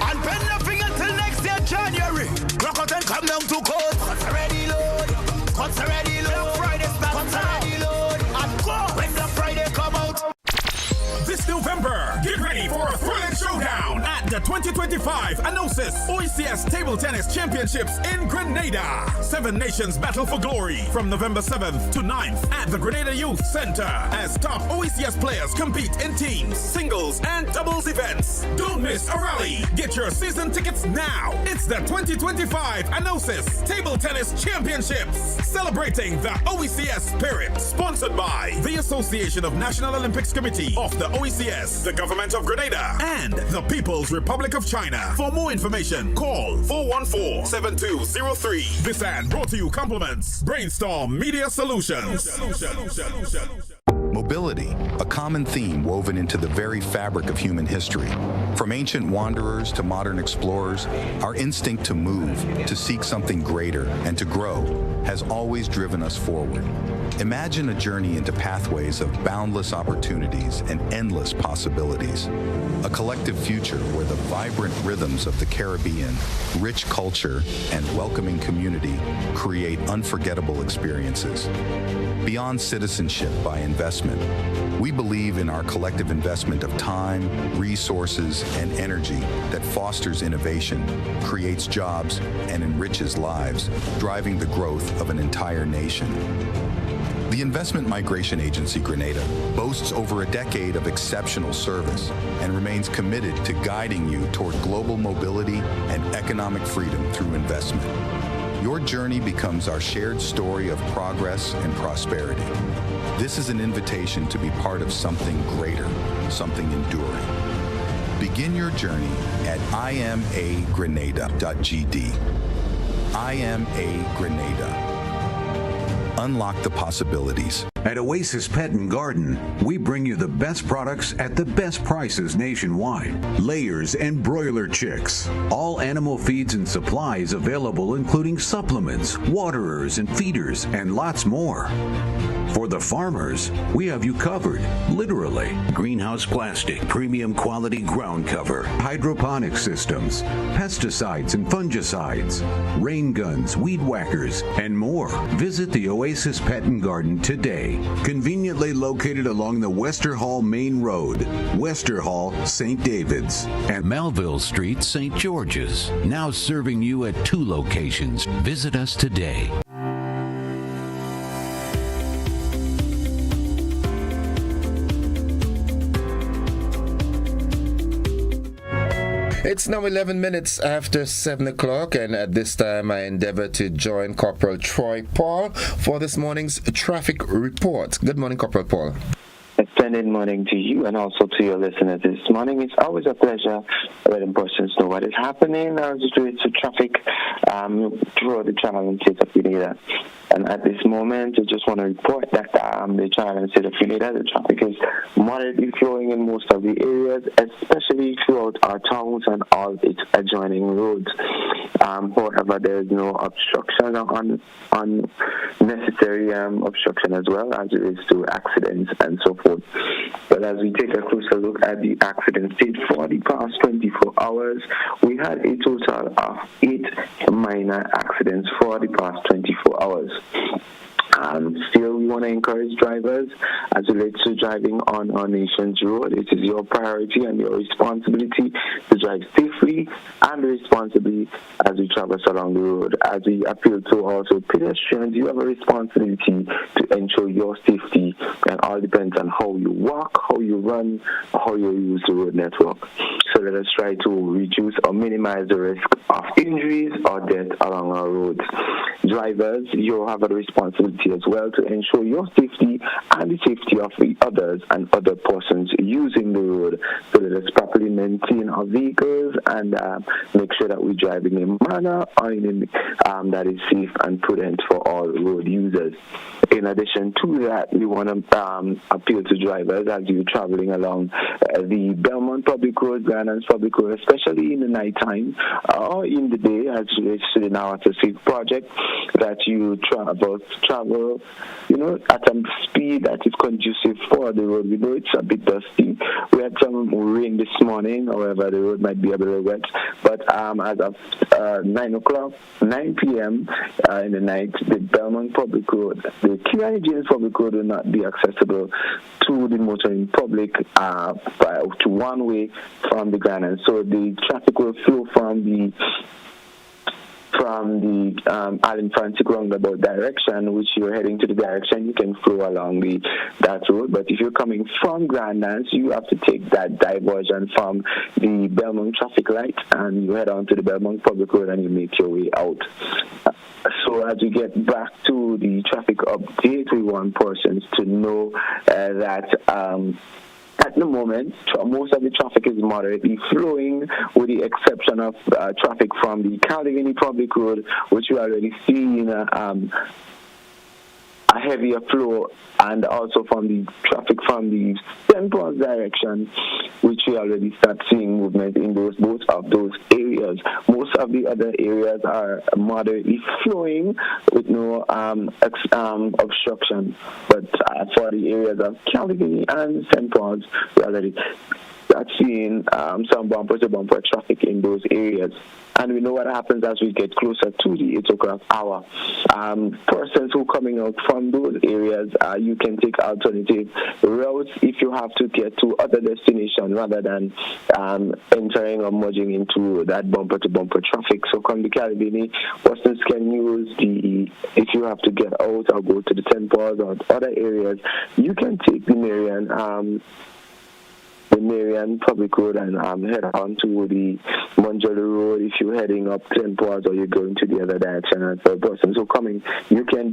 And pay nothing until next year, January. Clock out and come down to Coats. Cots already load. Cots already load. Friday start. Cots already load. And go when the Friday come out. This November, get ready for a thrilling showdown at the 2025 Anosis OECS Table Tennis Championships in Grenada. 7 nations battle for glory from November 7th to 9th at the Grenada Youth Center as top OECS players compete in teams, singles, and doubles events. Don't miss a rally. Get your season tickets now. It's the 2025 Anosis Table Tennis Championships, celebrating the OECS spirit. Sponsored by the Association of National Olympics Committee of the OECS, the Government of Grenada, and the People's Republic of China. For more information, call 414-7203. This ad brought to you compliments Brainstorm Media Solutions. Mobility, a common theme woven into the very fabric of human history. From ancient wanderers to modern explorers, our instinct to move, to seek something greater, and to grow has always driven us forward. Imagine a journey into pathways of boundless opportunities and endless possibilities. A collective future where the vibrant rhythms of the Caribbean, rich culture, and welcoming community create unforgettable experiences. Beyond citizenship by investment, we believe in our collective investment of time, resources, and energy that fosters innovation, creates jobs, and enriches lives, driving the growth of an entire nation. The Investment Migration Agency Grenada boasts over a decade of exceptional service and remains committed to guiding you toward global mobility and economic freedom through investment. Your journey becomes our shared story of progress and prosperity. This is an invitation to be part of something greater, something enduring. Begin your journey at imagrenada.gd. IMA Grenada. Unlock the possibilities. At Oasis Pet and Garden, we bring you the best products at the best prices nationwide. Layers and broiler chicks. All animal feeds and supplies available, including supplements, waterers and feeders, and lots more. For the farmers, we have you covered, literally. Greenhouse plastic, premium quality ground cover, hydroponic systems, pesticides and fungicides, rain guns, weed whackers, and more. Visit the Oasis Pet and Garden today. Conveniently located along the Wester Hall Main Road, Wester Hall, St. David's, and Melville Street, St. George's. Now serving you at 2 locations. Visit us today. It's now 11 minutes after 7 o'clock, and at this time I endeavor to join Corporal Troy Paul for this morning's traffic report. Good morning, Corporal Paul. A splendid morning to you and also to your listeners this morning. It's always a pleasure letting persons know what is happening as it relates to traffic throughout the traveling state of Grenada. And at this moment, I just want to report that the child and state of Grenada. The traffic is moderately flowing in most of the areas, especially throughout our towns and all its adjoining roads. However, there is no obstruction or unnecessary obstruction as well as it is to accidents and so forth. But as we take a closer look at the accident state for the past 24 hours, we had a total of 8 minor accidents for the past 24 hours. Still, we want to encourage drivers as it relates to driving on our nation's road. It is your priority and your responsibility to drive safely and responsibly as we traverse along the road. As we appeal to also pedestrians, you have a responsibility to ensure your safety, and all depends on how you walk, how you run, how you use the road network. So let us try to reduce or minimize the risk of injuries or death along our roads. Drivers, you have a responsibility as well to ensure your safety and the safety of the others and other persons using the road. So let us properly maintain our vehicles and make sure that we drive in a manner that is safe and prudent for all road users. In addition to that, we want to appeal to drivers as you're traveling along the Belmont Public Road, Grenada Public Road, especially in the night time or in the day, as relates to the Now to Safe project, that you travel, at a speed that is conducive for the road. We know it's a bit dusty. We had some rain this morning, however, the road might be a little wet. But as of 9 p.m. In the night, the Belmont Public Road, the Grenada James Public Road will not be accessible to the motoring public to one way from the Grenada. So the traffic will flow from the Allen Francis roundabout direction, which you're heading to the direction, you can flow along that road. But if you're coming from Grenada, you have to take that diversion from the Belmont traffic light, and you head on to the Belmont Public Road and you make your way out. So as we get back to the traffic update, we want persons to know that at the moment, most of the traffic is moderately flowing, with the exception of traffic from the Calgary Public Road, which we already seen a heavier flow, and also from the traffic from the St. Paul's direction, which we already start seeing movement in both of those areas. Most of the other areas are moderately flowing with no obstruction, but for the areas of Calgary and St. Paul's, we already start seeing some bumper-to-bumper traffic in those areas. And we know what happens as we get closer to the 8 o'clock hour. Persons who are coming out from those areas, you can take alternative routes if you have to get to other destinations rather than entering or merging into that bumper-to-bumper traffic. So come the Caribbean, persons can use if you have to get out or go to the St. Paul's or other areas, you can take the Marian Public Road and head on to the Monjolo Road if you're heading up St. Paul's or you're going to the other direction. And for persons who are coming, you can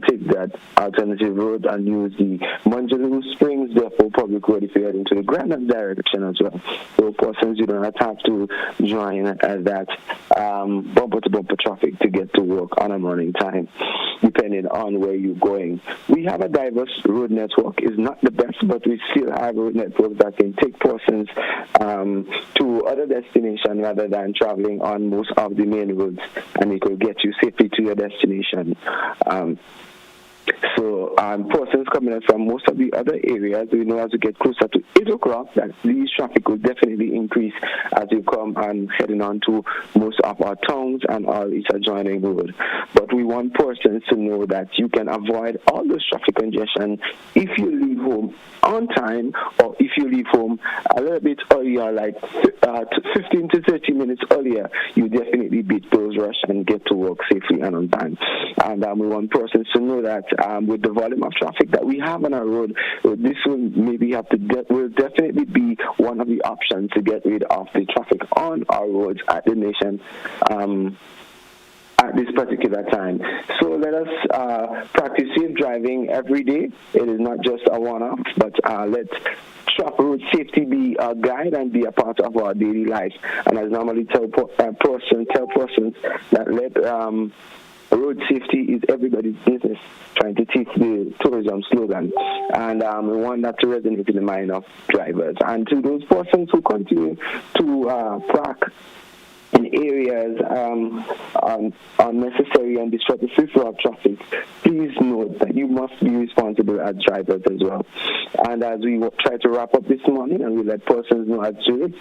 take that alternative road and use the Monjolo Springs Depot Public Road if you're heading to the Grenada direction as well. So persons, you don't have to join that bumper-to-bumper traffic to get to work on a morning time, depending on where you're going. We have a diverse road network. It's not the best, but we still have a road network that can take persons to other destinations rather than traveling on most of the main roads, and it will get you safely to your destination. So persons coming in from most of the other areas, we know as we get closer to 8 o'clock that these traffic will definitely increase as you come and heading on to most of our towns and all its adjoining road. But we want persons to know that you can avoid all those traffic congestion if you leave home on time, or if you leave home a little bit earlier, like 15 to 30 minutes earlier, you definitely beat those rush and get to work safely and on time. And we want persons to know that with the volume of traffic that we have on our road, this will will definitely be one of the options to get rid of the traffic on our roads at the nation at this particular time. So let us practice safe driving every day. It is not just a one-off, but let road safety be a guide and be a part of our daily life. And as normally tell persons that road safety is everybody's business, trying to teach the tourism slogan. And we want that to resonate in the mind of drivers. And to those persons who continue to park in areas unnecessary and disrupt the free flow of traffic, please note that you must be responsible as drivers as well. And as we try to wrap up this morning, and we let persons know as to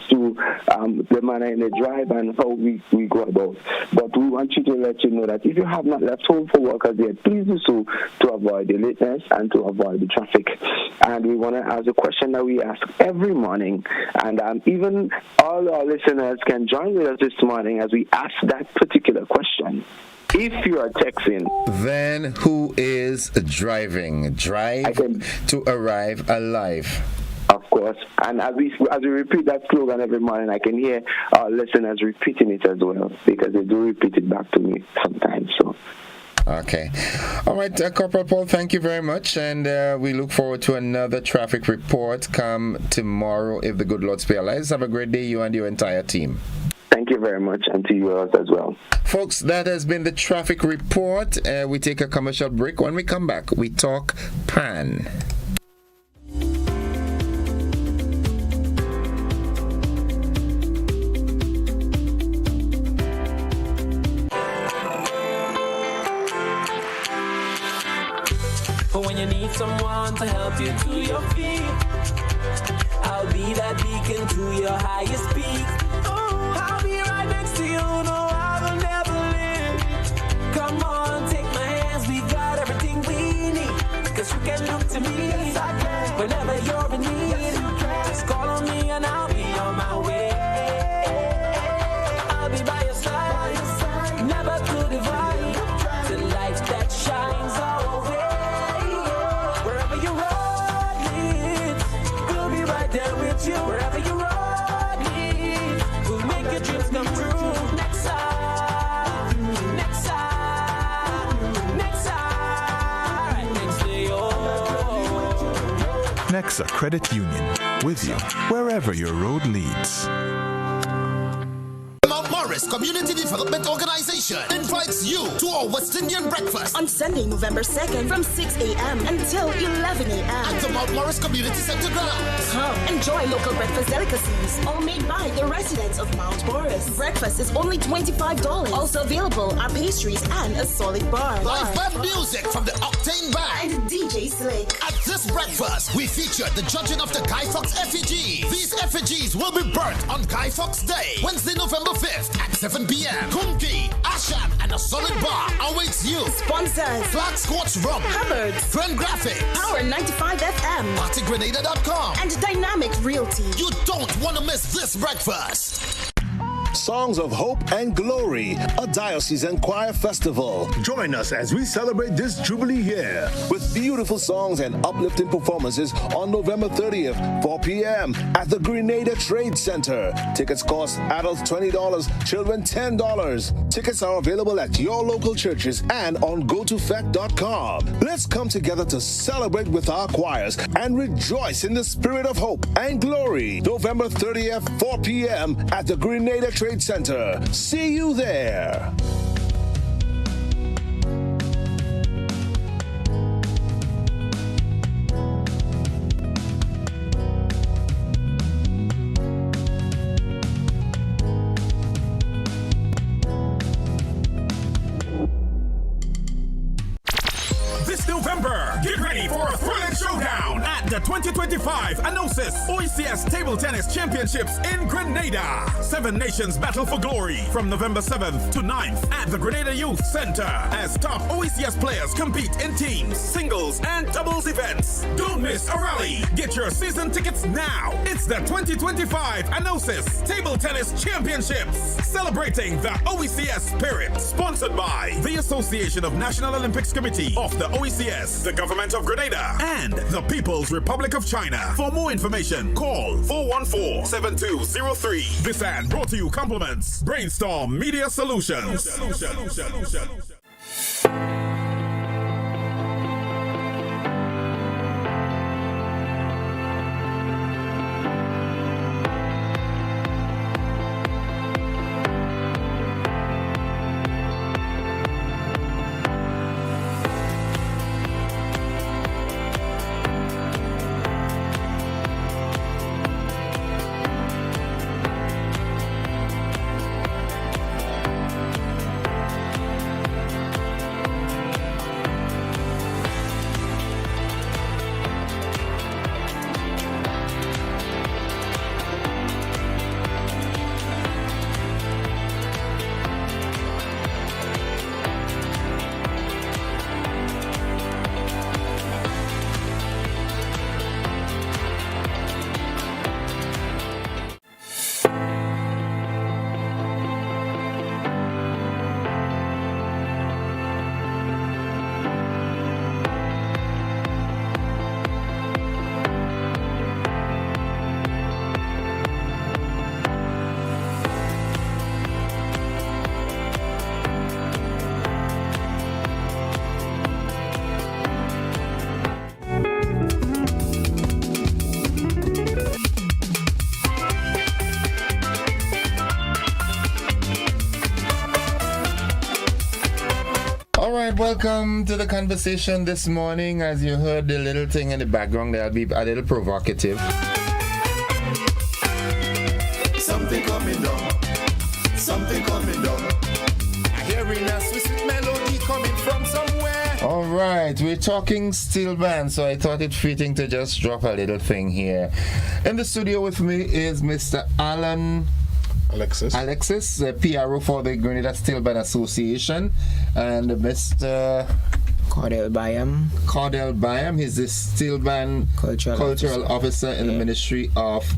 the manner in the drive and how we go about. But we want you to let you know that if you have not left home for work as yet, please do so to avoid the lateness and to avoid the traffic. And we want to ask a question that we ask every morning, and even all our listeners can join with us this morning as we ask that particular question. If you are texting, then who is driving? Drive to arrive alive. Of course. And as we repeat that slogan every morning, I can hear our listeners repeating it as well, because they do repeat it back to me sometimes. So. Okay. All right, Corporal Paul, thank you very much. And we look forward to another traffic report come tomorrow, if the good Lord spare lives. Have a great day, you and your entire team. Thank you very much, and to you as well. Folks, that has been the traffic report. We take a commercial break. When we come back, we talk PAN. For when you need someone to help you to your feet, I'll be that beacon to your highest peak. I'll be right next to you, no, I will never leave. Come on, take my hands, we got everything we need. Cause you can look to me, whenever you're in need. Just call on me and I'll be on my way. I'll be by your side, never to divide. The light that shines our way. Wherever your road leads, we'll be right there with you. Wherever your road leads, we'll make your dreams come true. Next time, next time, next time, next to you. Nexa Credit Union, with you wherever your road leads. Mount Morris Community Development Organization invites you to our West Indian breakfast on Sunday, November 2nd from 6 a.m. until 11 a.m. at the Mount Morris Community Center grounds. Come enjoy local breakfast delicacies, all made by the residents of Mount Morris. Breakfast is only $25. Also available are pastries and a solid bar. Live band music from the Octane Band and DJ Slick. At this breakfast, we feature the judging of the Guy Fawkes effigies. These effigies will be burnt on Guy Fawkes Day, Wednesday, November 5th at 7 p.m. Kumki, Asham, and a solid bar awaits you. Sponsors: Flat Squatch Rum, Hubbard's, Friend Graphics, Power 95 FM, PartyGrenada.com, and Dynamic Realty. You don't want to miss this breakfast. Songs of Hope and Glory, a diocesan choir festival. Join us as we celebrate this Jubilee year with beautiful songs and uplifting performances on November 30th, 4 p.m. at the Grenada Trade Center. Tickets cost adults $20, children $10. Tickets are available at your local churches and on gotofect.com. Let's come together to celebrate with our choirs and rejoice in the spirit of hope and glory. November 30th, 4 p.m. at the Grenada Trade Center. See you there. This November, get ready for a thrilling showdown at the 2025 Anosis OECS Table Tennis Championships in Grenada. 7 nations battle for glory from November 7th to 9th at the Grenada Youth Center as top OECS players compete in teams, singles, and doubles events. Don't miss a rally. Get your season tickets now. It's the 2025 Anosis Table Tennis Championships, celebrating the OECS spirit. Sponsored by the Association of National Olympics Committee of the OECS, the Government of Grenada, and the People's Republic of China. For more information, call 414-7203. This ad brought to you compliments Brainstorm Media Solutions. welcome to the conversation this morning. As you heard the little thing in the background, there'll be a little provocative. Something coming down. Something coming down. Hearing a sweet melody coming from somewhere. All right, we're talking steel band, so I thought it fitting to just drop a little thing here. In the studio with me is Mr. Alexis, the PRO for the Grenada Steel Band Association, and Mr. Cordell Bayam. He's the Steel Band Cultural Officer in the Ministry of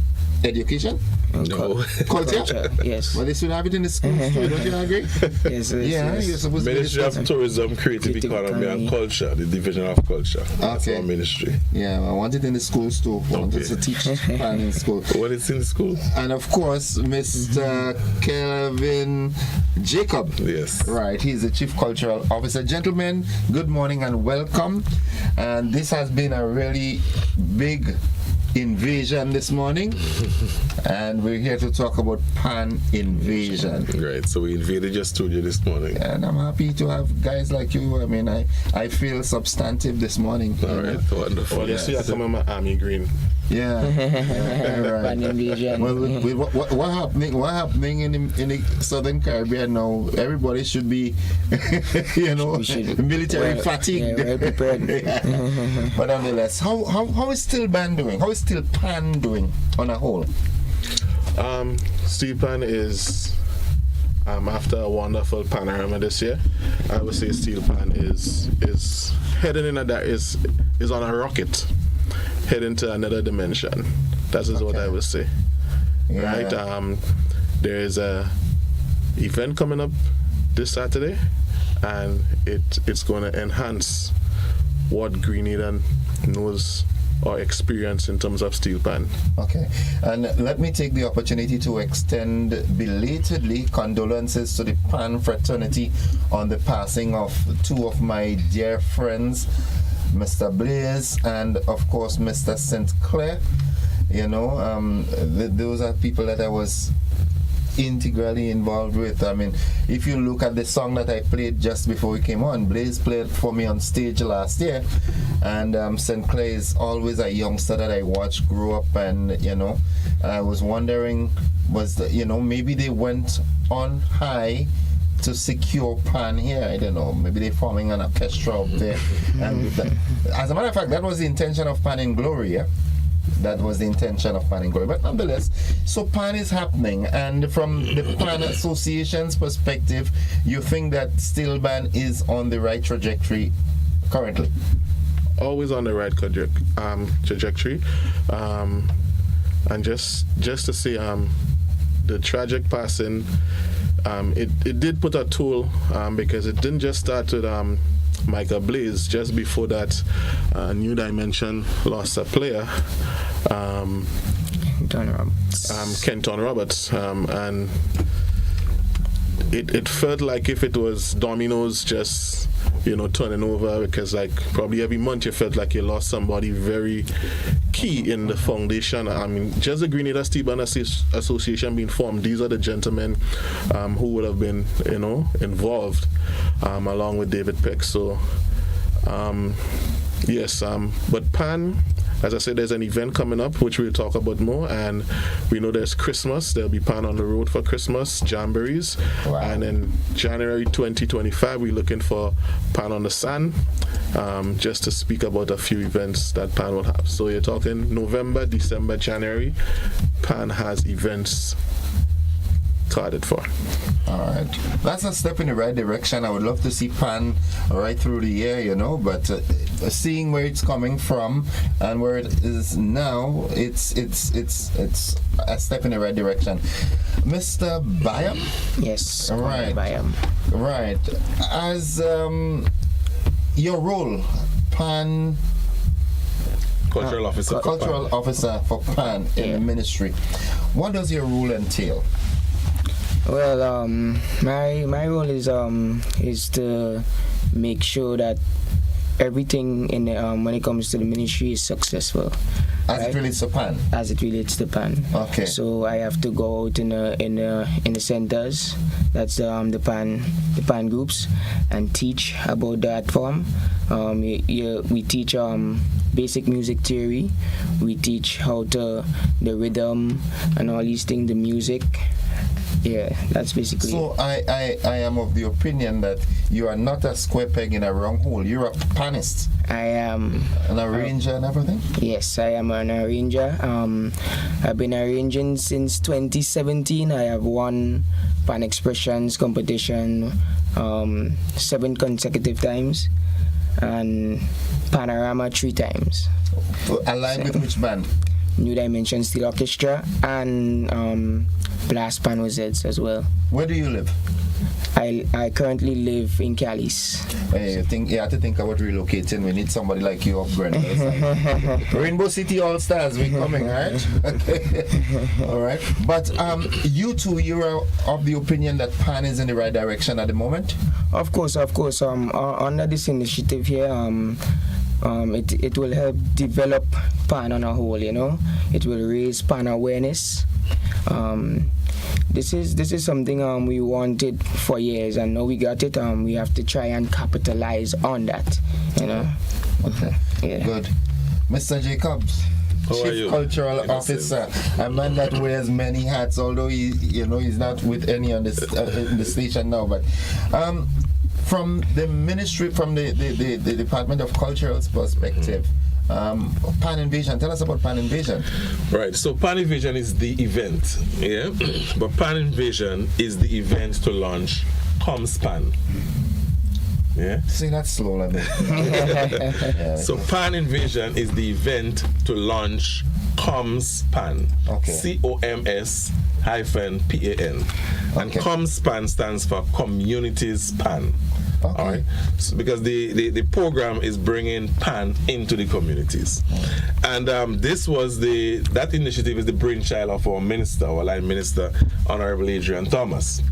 Education. No. Culture? Yes. Well, they should have it in the schools too, don't you agree? Yes. Yeah, you're supposed Ministry of Tourism, Creative Economy and Culture, the Division of Culture. That's our ministry. Yeah, I want it in the schools too. I want to teach plan in school. What is in the school? And of course, Mr. Kelvin Jacob. Yes. Right, he's the Chief Cultural Officer. Gentlemen, good morning and welcome. And this has been a really big invasion this morning, and we're here to talk about pan invasion. Right, so we invaded your studio this morning, and I'm happy to have guys like you. I mean, I feel substantive this morning. All right, wonderful. Well, you see, I come in my army green. Yeah. Right. Pan invasion. Well, what happening in the Southern Caribbean now? Everybody should be, military fatigued. Yeah, well prepared. But nonetheless, how is Steel Band doing? How is Steel Pan doing on a whole? Steel Pan is after a wonderful panorama this year. I would say Steel Pan is heading in is on a rocket, heading to another dimension. That is what I would say. Yeah. Right? There is a event coming up this Saturday, and it's going to enhance what Grenada knows or experience in terms of steel pan. Okay, and let me take the opportunity to extend belatedly condolences to the Pan fraternity on the passing of two of my dear friends, Mr. Blaze and of course Mr. St. Clair. Those are people that I was integrally involved with. I mean, if you look at the song that I played just before we came on, Blaze played for me on stage last year, and St. Clair is always a youngster that I watched grow up, and I was wondering, maybe they went on high to secure pan here. I don't know, maybe they're forming an orchestra up there. And as a matter of fact, that was the intention of Pan in Glory, yeah? That was the intention of Pan in Glory. But nonetheless, so Pan is happening, and from the Pan Association's perspective, you think that Steel Band is on the right trajectory currently? Always on the right trajectory. And just to say, the tragic passing, it did put a toll, because it didn't just start with Michael Blaze. Just before that, New Dimension lost a player, Kenton Roberts, and it felt like if it was dominoes just turning over, because like probably every month you felt like you lost somebody very key in the foundation. I mean, just the Grenada Steel Band Association being formed, these are the gentlemen who would have been involved, along with David Peck. So yes, but Pan, as I said, there's an event coming up which we'll talk about more, and we know there's Christmas. There'll be Pan on the road for Christmas, jamborees. Wow. And in January 2025, we're looking for Pan on the Sand, just to speak about a few events that Pan will have. So you're talking November, December, January. Pan has events carded for. All right, that's a step in the right direction. I would love to see Pan right through the year, but seeing where it's coming from and where it is now, it's a step in the right direction. Mr. Bayam? Yes. Right. Bayam. Right. As your role, Pan Cultural Officer for Pan in the ministry, what does your role entail? Well, my role is to make sure that everything in when it comes to the ministry is successful. As it relates to pan. As it relates to pan. Okay. So I have to go out in the centers. That's the pan groups, and teach about that form. We teach basic music theory. We teach how to the rhythm and all these things, the music. Yeah, that's basically. So I am of the opinion that you are not a square peg in a round hole. You're a panist. I am an arranger and everything. Yes, I am an arranger. I've been arranging since 2017. I have won Pan Expressions competition 7 consecutive times, and Panorama 3 times. Aligned with which band? New Dimension Steel Orchestra and Blast Pan Wizards as well. Where do you live? I currently live in Cali's. You have to think about relocating. We need somebody like you up Grenada. Rainbow City All Stars, we're coming, right? Okay. All right. But you two, you're of the opinion that Pan is in the right direction at the moment? Of course. Under this initiative here, it will help develop Pan on a whole, you know. It will raise Pan awareness. This is something we wanted for years, and now we got it. We have to try and capitalize on that, you know. Okay. Yeah. Good. Mr. Jacobs, Chief Cultural Officer, a man that wears many hats, although he's not with any on this in the station now, but from the ministry, from the Department of Cultural's perspective, Pan Invasion. Tell us about Pan Invasion. Right. So Pan Invasion is the event, yeah. But Pan Invasion is the event to launch ComsPan. Yeah. Say that slow a bit. So Pan Invasion is the event to launch ComsPan. Okay. COMS-PAN. And ComsPan stands for Communities Pan. Okay. All right. So because the program is bringing Pan into the communities, and that initiative is the brainchild of our line minister, Honorable Adrian Thomas.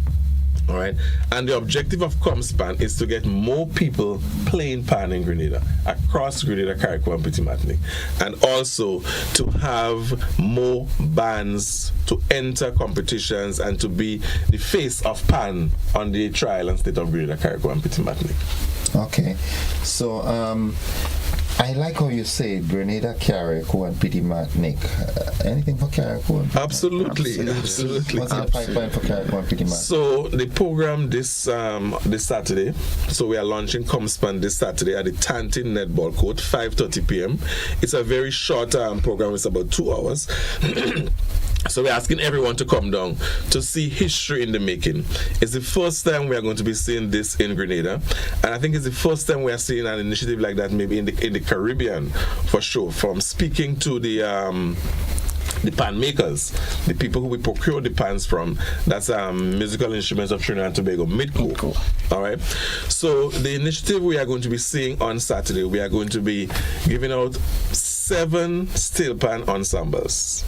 All right, and the objective of ComsPan is to get more people playing Pan in Grenada, across Grenada, Carriacou, and Petit Martinique, and also to have more bands to enter competitions and to be the face of Pan on the trial and state of Grenada, Carriacou, and Petit Martinique. Okay, so I like how you say Grenada, Carriacou, and Petit Martinique. Anything for Carriacou? Absolutely. What's the pipeline for Carriacou and Petit Martinique? So the program this Saturday. So we are launching ComsPan this Saturday at the Tantin Netball Court, 5:30 p.m. It's a very short program. It's about 2 hours. So we're asking everyone to come down to see history in the making. It's the first time we are going to be seeing this in Grenada, and I think it's the first time we are seeing an initiative like that maybe in the Caribbean, for sure. From speaking to the pan makers, the people who we procure the pans from, that's Musical Instruments of Trinidad and Tobago, MIDCO. All right. So the initiative we are going to be seeing on Saturday, we are going to be giving out 7 steel pan ensembles.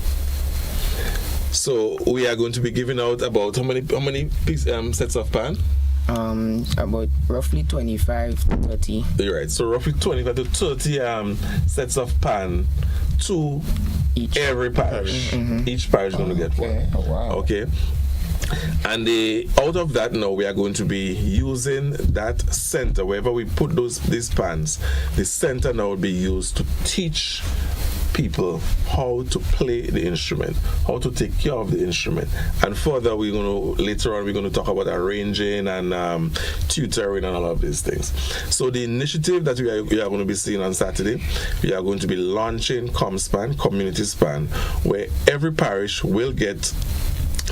So we are going to be giving out about how many sets of pan? About roughly 25 to 30. You're right. So roughly 25 to 30 sets of pan to every parish. Each parish is going to get one. Oh, wow. Okay. And out of that now we are going to be using that center wherever we put these pans. The center now will be used to teach people how to play the instrument, how to take care of the instrument, and further later on we're going to talk about arranging and tutoring and all of these things. So the initiative that we are going to be seeing on Saturday, we are going to be launching ComsPan, Communities Pan, where every parish will get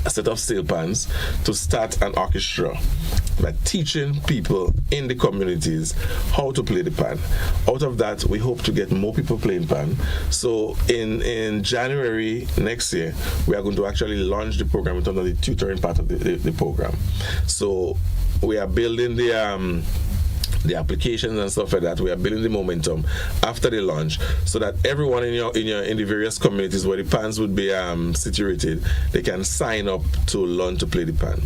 a set of steel pans to start an orchestra by teaching people in the communities how to play the pan. Out of that, we hope to get more people playing pan. So in January next year, we are going to actually launch the program in terms of the tutoring part of the program. So we are building the applications and stuff like that. We are building the momentum after the launch, so that everyone in the various communities where the pans would be situated, they can sign up to learn to play the pan.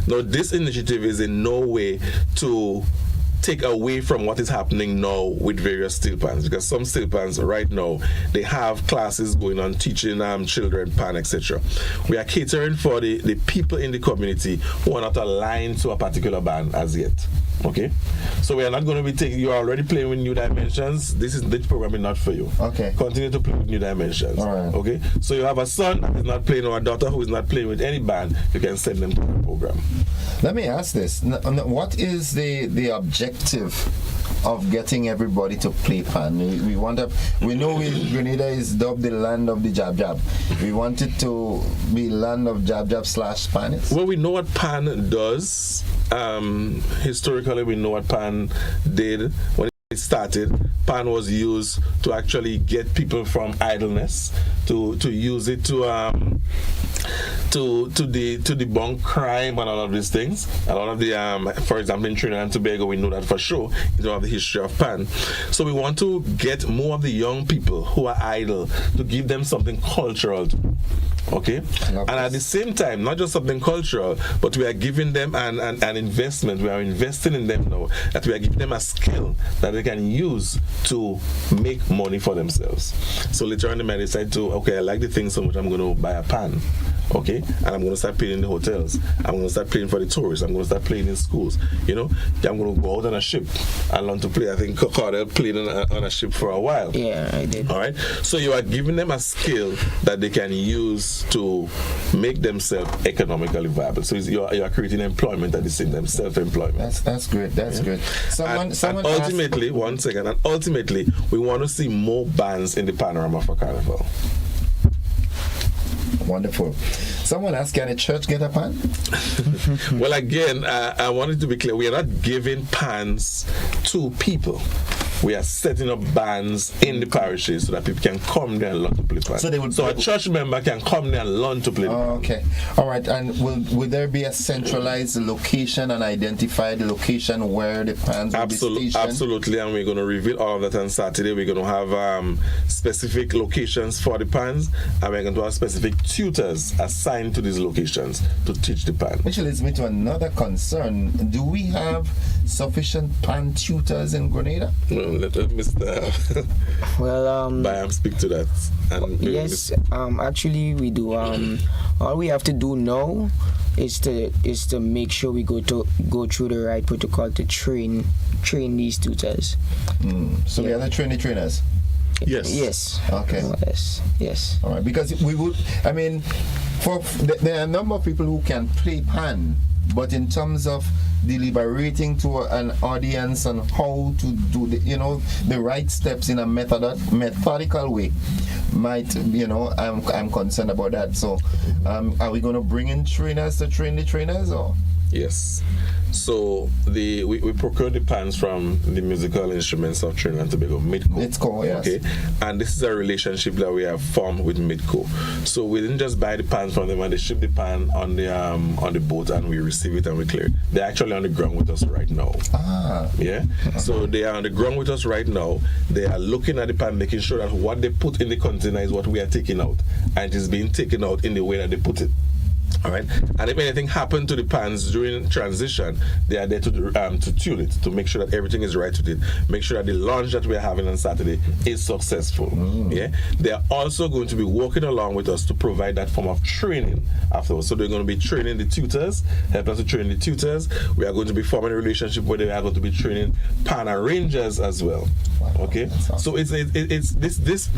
Now, this initiative is in no way to take away from what is happening now with various steel pans, because some steel pans right now, they have classes going on teaching children pan, etc. We are catering for the people in the community who are not aligned to a particular band as yet. Okay, so we are not going to be taking. You are already playing with New Dimensions. This program is not for you. Okay. Continue to play with New Dimensions. All right. Okay. So you have a son who is not playing, or a daughter who is not playing with any band. You can send them to the program. Let me ask this: what is the objective of getting everybody to play pan? We know Grenada is dubbed the land of the jab jab. We want it to be land of jab jab / Spanish. Well, we know what pan does. Historically, we know what pan did when it started. Pan was used to actually get people from idleness, to use it to debunk crime and all of these things. A lot of the for example, in Trinidad and Tobago, we know that for sure. You know, of the history of pan. So we want to get more of the young people who are idle, to give them something cultural. Okay, and at the same time, not just something cultural, but we are giving them an investment. We are investing in them now, that we are giving them a skill that they can use to make money for themselves. So later on, they might decide to, okay, I like the thing so much, I'm going to buy a pan. Okay, and I'm going to start playing in the hotels. I'm going to start playing for the tourists. I'm going to start playing in schools. You know, I'm going to go out on a ship and learn to play. I think Cordell played on a ship for a while. Yeah, I did. All right. So you are giving them a skill that they can use to make themselves economically viable. So you are creating employment at the same time, self-employment. That's great. That's good. And ultimately, one second. And ultimately, we want to see more bands in the panorama for Carnival. Wonderful. Someone asked, can a church get a pan? Well, again, I wanted to be clear. We are not giving pans to people. We are setting up bands in the parishes so that people can come there and learn to play pan. So a church member can come there and learn to play the pan. Okay. All right. And will there be a centralized location and identify the location where the pans will be stationed? Absolutely. And we're going to reveal all of that on Saturday. We're going to have specific locations for the pans, and we're going to have specific tutors assigned to these locations to teach the pan. Which leads me to another concern. Do we have sufficient pan tutors in Grenada? No, let Mr. Bayam speak to that. And yes, actually we do. All we have to do now is to make sure we go through the right protocol to train these tutors. So we have to train the trainers. Yes. Yes. Okay. Yes. All right. Because we would. I mean, there are a number of people who can play pan, but in terms of deliberating to an audience on how to do the right steps in a methodical way, I'm concerned about that. So, are we going to bring in trainers to train the trainers, or? Yes. So we procure the pans from the Musical Instruments of Trinidad and Tobago, MIDCO. Yes. Okay, and this is a relationship that we have formed with MIDCO. So we didn't just buy the pans from them and they ship the pan on the boat and we receive it and we clear it. They're actually on the ground with us right now. Yeah. So they are on the ground with us right now. They are looking at the pan, making sure that what they put in the container is what we are taking out, and it is being taken out in the way that they put it. All right, and if anything happened to the pans during transition, they are there to tune it, to make sure that everything is right with it, make sure that the launch that we are having on Saturday is successful. Yeah, they are also going to be working along with us to provide that form of training afterwards. So they're going to be training the tutors, help us to train the tutors. We are going to be forming a relationship where they are going to be training pan arrangers as well. Okay, so it's this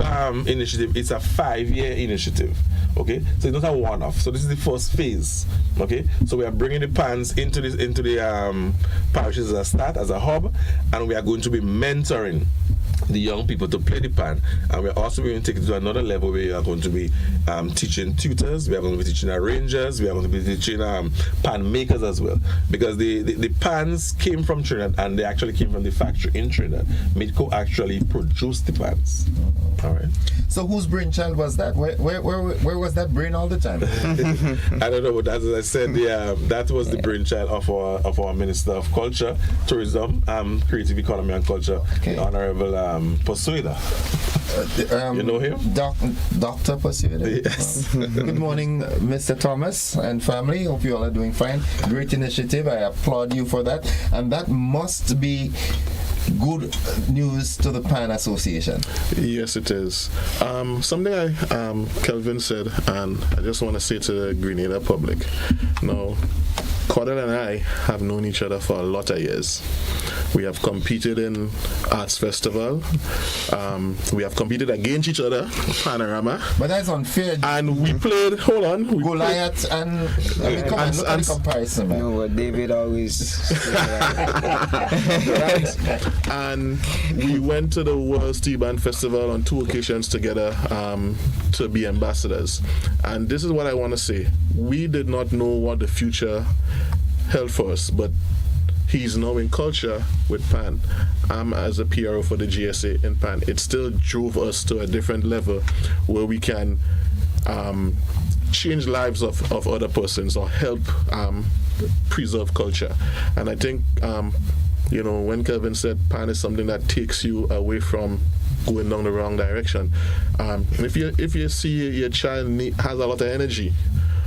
initiative. It's a 5-year initiative. Okay, so it's not a one-off. So this is the first phase. Okay, so we are bringing the pans into the parishes as a start, as a hub, and we are going to be mentoring the young people to play the pan, and we're also going to take it to another level where we are going to be teaching tutors, we are going to be teaching arrangers, we are going to be teaching pan makers as well, because the pans came from Trinidad and they actually came from the factory in Trinidad. MIDCO actually produced the pans. All right. So whose brainchild was that? Where was that brain all the time? I don't know, but as I said, that was the brainchild of our Minister of Culture, Tourism, Creative Economy and Culture, the Honorable Persuader. You know him? Dr. Persuader. Yes. Good morning, Mr. Thomas and family. Hope you all are doing fine. Great initiative. I applaud you for that. And that must be good news to the PAN Association. Yes, it is. Something Kelvin said, and I just want to say to the Grenada public. Now, Cordell and I have known each other for a lot of years. We have competed in Arts Festival. We have competed against each other, Panorama. But that's unfair. And we played, hold on. We Goliath and look at the comparison, man. No, but David always... And we went to the World Steel Band Festival on 2 occasions together to be ambassadors. And this is what I want to say. We did not know what the future held for us, but he's now in culture with PAN. I'm as a PRO for the GSA in PAN. It still drove us to a different level where we can change lives of other persons or help preserve culture. And I think when Kelvin said PAN is something that takes you away from going down the wrong direction. If you see your child has a lot of energy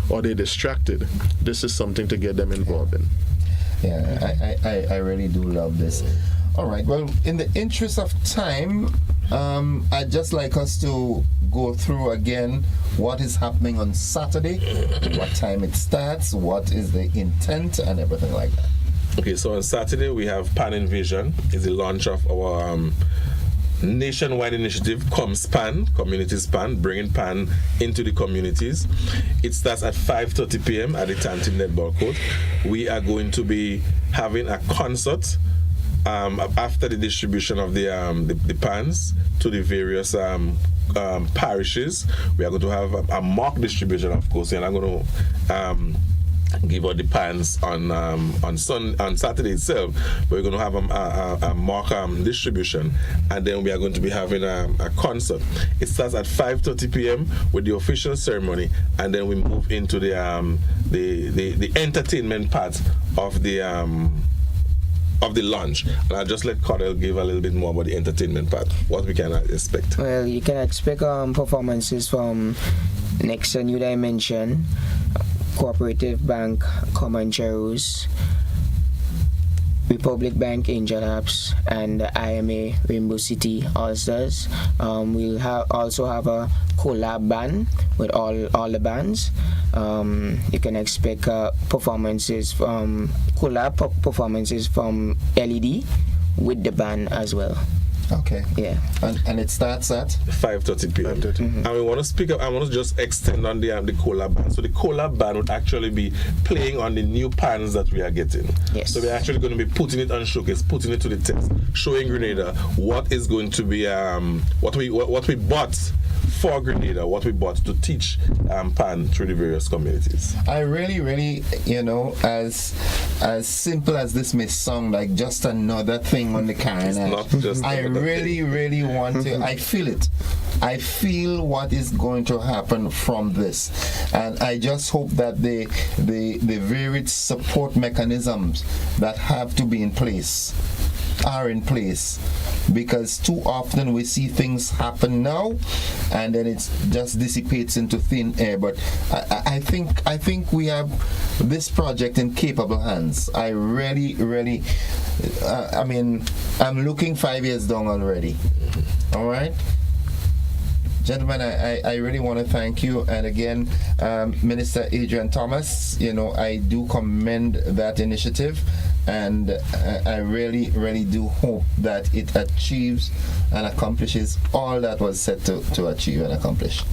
or they're distracted, this is something to get them involved in. Yeah, I really do love this. All right, well, in the interest of time, I'd just like us to go through again what is happening on Saturday, what time it starts, what is the intent, and everything like that. Okay, so on Saturday we have PAN in Vision. It's the launch of our nationwide initiative, ComsPAN, Communities PAN, bringing PAN into the communities. It starts at 5:30 p.m. at the Tantin Netball Court. We are going to be having a concert after the distribution of the PANs to the various parishes. We are going to have a mock distribution, of course, and I'm going to give out the PANs on Saturday itself, but we're going to have a mock distribution, and then we are going to be having a concert. It starts at 5:30 p.m. with the official ceremony, and then we move into the entertainment part of the lunch. And I'll just let Cordell give a little bit more about the entertainment part, what we can expect. Well, you can expect performances from Next New Dimension, Cooperative Bank, Comancheros, Republic Bank, Angel Apps, and the IMA Rainbow City All-Stars. We'll also have a collab band with all the bands. You can expect performances from collab performances from LED with the band as well. Okay. Yeah. And it starts at 5:30 p.m. And we want to speak up. I want to just extend on the collab band. So the collab band would actually be playing on the new PANs that we are getting. Yes. So we're actually going to be putting it on showcase, putting it to the test, showing Grenada what is going to be what we bought for Grenada, what we bought to teach PAN through the various communities. I really, as simple as this may sound, like just another thing on the calendar. Not just I really want to. I feel it. I feel what is going to happen from this, and I just hope that the varied support mechanisms that have to be in place are in place, because too often we see things happen now and then it just dissipates into thin air. But I think we have this project in capable hands. I really I'm looking 5 years down already. All right, gentlemen, I really want to thank you. And again, Minister Adrian Thomas, I do commend that initiative, and I really do hope that it achieves and accomplishes all that was set to achieve and accomplish.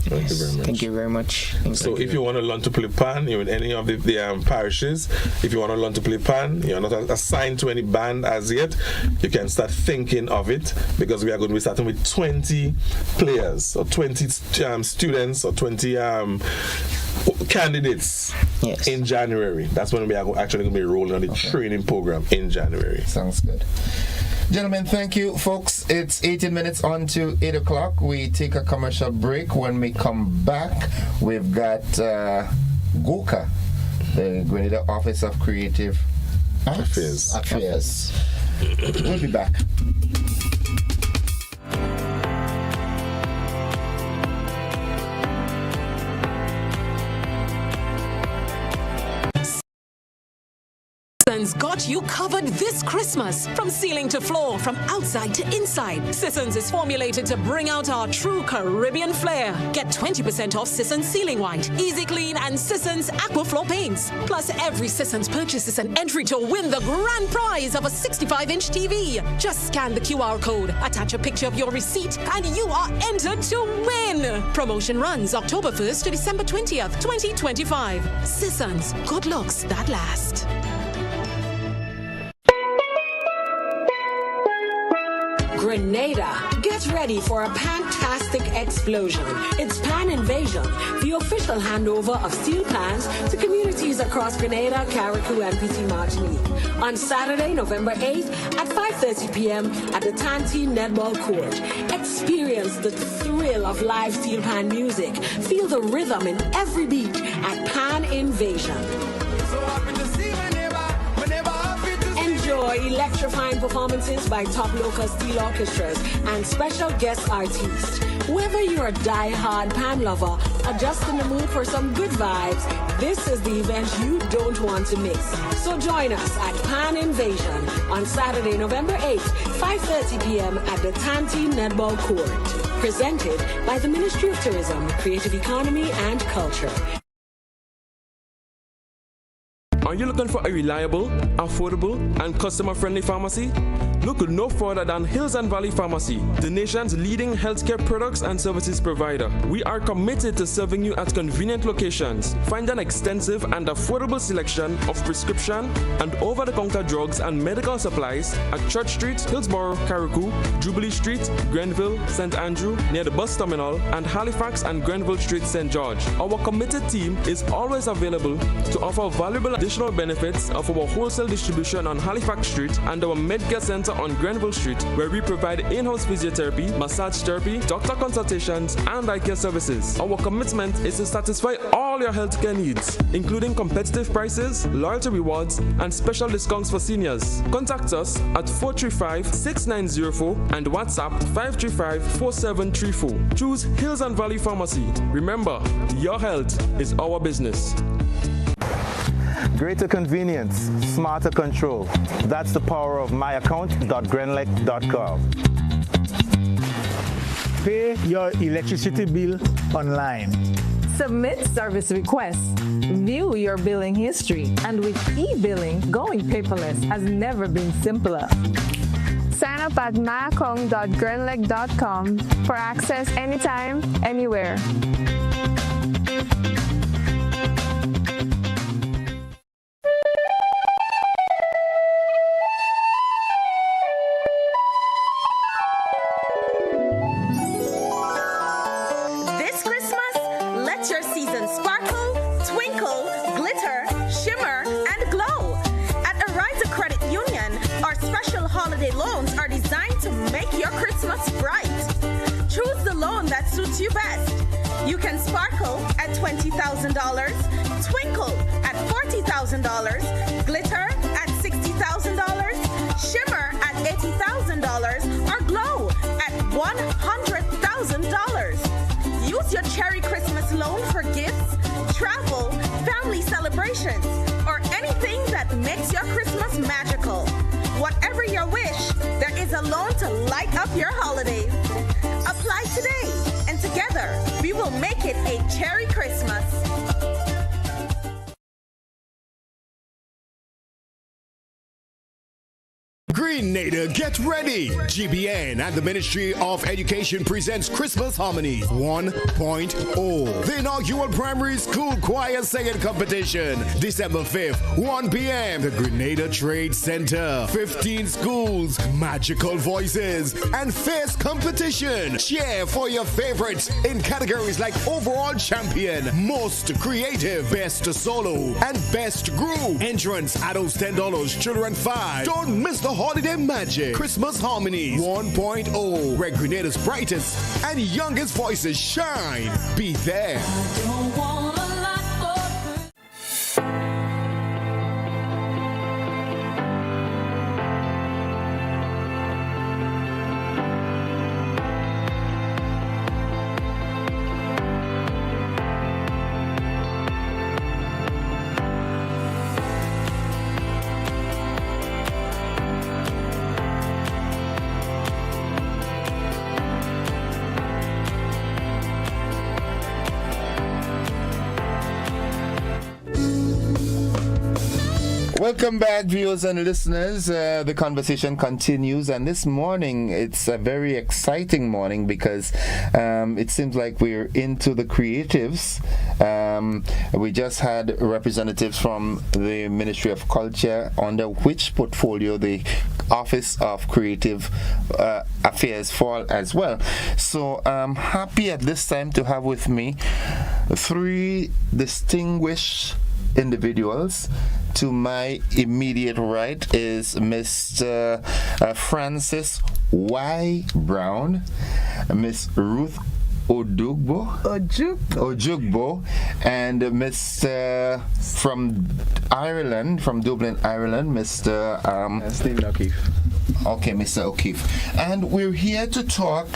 Thank you very much. Thank you very much. So if you want to learn to play PAN, you're in any of the parishes, if you want to learn to play PAN, you're not assigned to any band as yet, you can start thinking of it, because we are going to be starting with 20 players or 20 students or 20 candidates in January. That's when we are actually going to be rolling on the training program in January. Sounds good. Gentlemen, thank you, folks. It's 18 minutes on to 8 o'clock. We take a commercial break. When we come back, we've got GOCA, the Grenada Office of Creative Affairs. We'll be back. Sisson's got you covered this Christmas. From ceiling to floor, from outside to inside, Sisson's is formulated to bring out our true Caribbean flair. Get 20% off Sisson's Ceiling White, Easy Clean, and Sisson's Aquaflow paints. Plus, every Sisson's purchase is an entry to win the grand prize of a 65-inch TV. Just scan the QR code, attach a picture of your receipt, and you are entered to win. Promotion runs October 1st to December 20th, 2025. Sisson's, good looks that last. Grenada, get ready for a fantastic explosion. It's Pan Invasion, the official handover of steel pans to communities across Grenada, Carriacou, and Petit Martinique. On Saturday, November 8th at 5:30 p.m. at the Tanti Netball Court. Experience the thrill of live steel pan music. Feel the rhythm in every beat at Pan Invasion. Enjoy electrifying performances by top local steel orchestras and special guest artists. Whether you're a die-hard pan lover or just in the mood for some good vibes, this is the event you don't want to miss. So join us at Pan Invasion on Saturday, November 8th, 5:30 p.m. at the Tanti Netball Court. Presented by the Ministry of Tourism, Creative Economy and Culture. Are you looking for a reliable, affordable, and customer-friendly pharmacy? Look no further than Hills and Valley Pharmacy, the nation's leading healthcare products and services provider. We are committed to serving you at convenient locations. Find an extensive and affordable selection of prescription and over-the-counter drugs and medical supplies at Church Street, Hillsborough, Carriacou, Jubilee Street, Grenville, St. Andrew, near the bus terminal, and Halifax and Grenville Street, St. George. Our committed team is always available to offer valuable additional benefits of our wholesale distribution on Halifax Street and our Medcare Center on Grenville Street, where we provide in-house physiotherapy, massage therapy, doctor consultations, and eye care services. Our commitment is to satisfy all your healthcare needs, including competitive prices, loyalty rewards, and special discounts for seniors. Contact us at 435-6904 and WhatsApp 535-4734. Choose Hills and Valley Pharmacy. Remember, your health is our business. Greater convenience, smarter control. That's the power of myaccount.grenlec.com. Pay your electricity bill online. Submit service requests. View your billing history. And with e-billing, going paperless has never been simpler. Sign up at myaccount.grenlec.com for access anytime, anywhere. Suits you best. You can sparkle at $20,000, twinkle at $40,000, glitter at $60,000, shimmer at $80,000, or glow at $100,000. Use your Cherry Christmas loan for gifts, travel, family celebrations, or anything that makes your Christmas magical. Whatever your wish, there is a loan to light up your holidays. Apply today, and together we will make it a Cherry Christmas. Grenada, get ready! GBN and the Ministry of Education presents Christmas Harmonies 1.0. The inaugural primary school choir singing competition, December 5th, 1 p.m. The Grenada Trade Center. 15 schools, magical voices, and fierce competition. Cheer for your favorites in categories like Overall Champion, Most Creative, Best Solo, and Best Group. Entrance, adults $10, children $5. Don't miss the holiday magic. Christmas Harmonies 1.0, where Grenada's brightest and youngest voices shine. Be there. Welcome back, viewers and listeners. The conversation continues, and this morning it's a very exciting morning because it seems like we're into the creatives. We just had representatives from the Ministry of Culture, under which portfolio the Office of Creative Affairs fall as well. So I'm happy at this time to have with me 3 distinguished individuals. To my immediate right is Mr. Francis Y. Brown, Miss Ruth Ojugbo, and Mr. from Ireland, from Dublin, Ireland, Mr. Stephen O'Keefe. Okay, Mr. O'Keefe. And we're here to talk.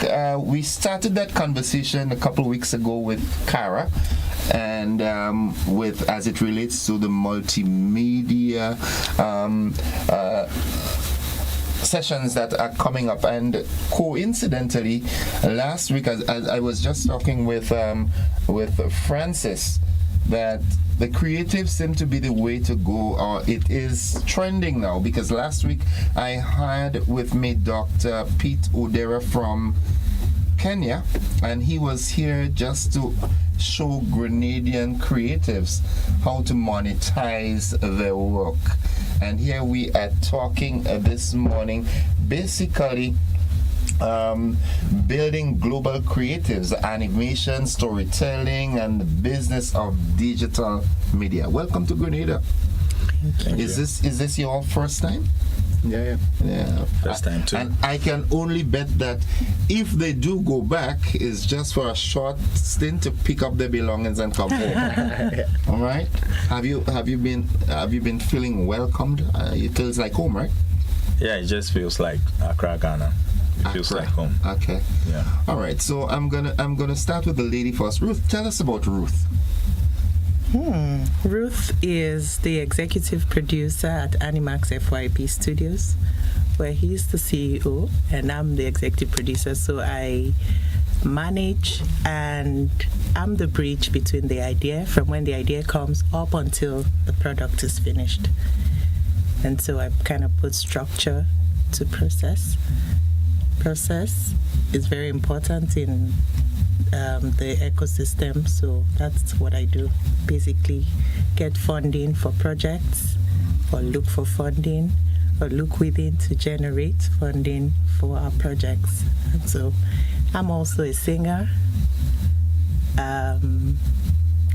We started that conversation a couple of weeks ago with Cara, and with as it relates to the multimedia sessions that are coming up. And coincidentally, last week, as I was just talking with Francis, that the creatives seem to be the way to go, or it is trending now, because last week I had with me Dr. Pete Odera from Kenya, and he was here just to show Grenadian creatives how to monetize their work. And here we are talking this morning, basically building global creatives, animation, storytelling, and the business of digital media. Welcome to Grenada. Is this your first time? Yeah. First time too. And I can only bet that if they do go back, it's just for a short stint to pick up their belongings and come home. All right. Have you been feeling welcomed? It feels like home, right? Yeah, it just feels like Accra, Ghana. It feels like home. Okay. Yeah. All right. So I'm gonna start with the lady first. Ruth, tell us about Ruth. Ruth is the executive producer at Animax FYP Studios, where he's the CEO and I'm the executive producer. So I manage, and I'm the bridge between the idea, from when the idea comes up until the product is finished. And so I kind of put structure to process. Process is very important in the ecosystem, so that's what I do. Basically, get funding for projects, or look for funding, or look within to generate funding for our projects. And so I'm also a singer.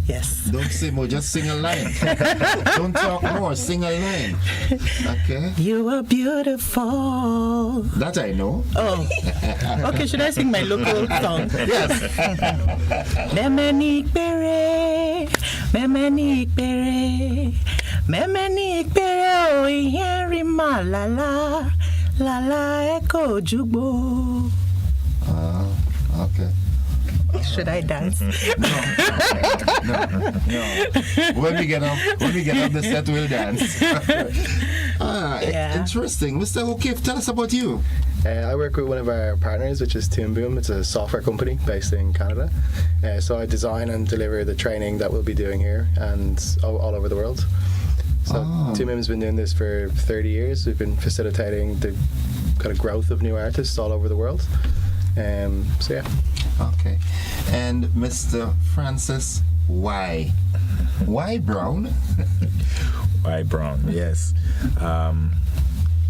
Yes. Don't say more, just sing a line. Don't talk more, sing a line. Okay. You are beautiful. That I know. Oh. Okay, should I sing my local song? Yes. Memenik bere, memenik bere, memenik bere, oh yeri ma la la, la la eko jugbo. Okay. Should I dance? No. When we get up the set, we'll dance. Interesting. Mr. O'Keefe, tell us about you. I work with one of our partners, which is Toon Boom. It's a software company based in Canada. So I design and deliver the training that we'll be doing here and all over the world. So Toon Boom's been doing this for 30 years. We've been facilitating the kind of growth of new artists all over the world. So yeah. Okay. And Mr. Francis Y. Brown? Y. Brown, yes.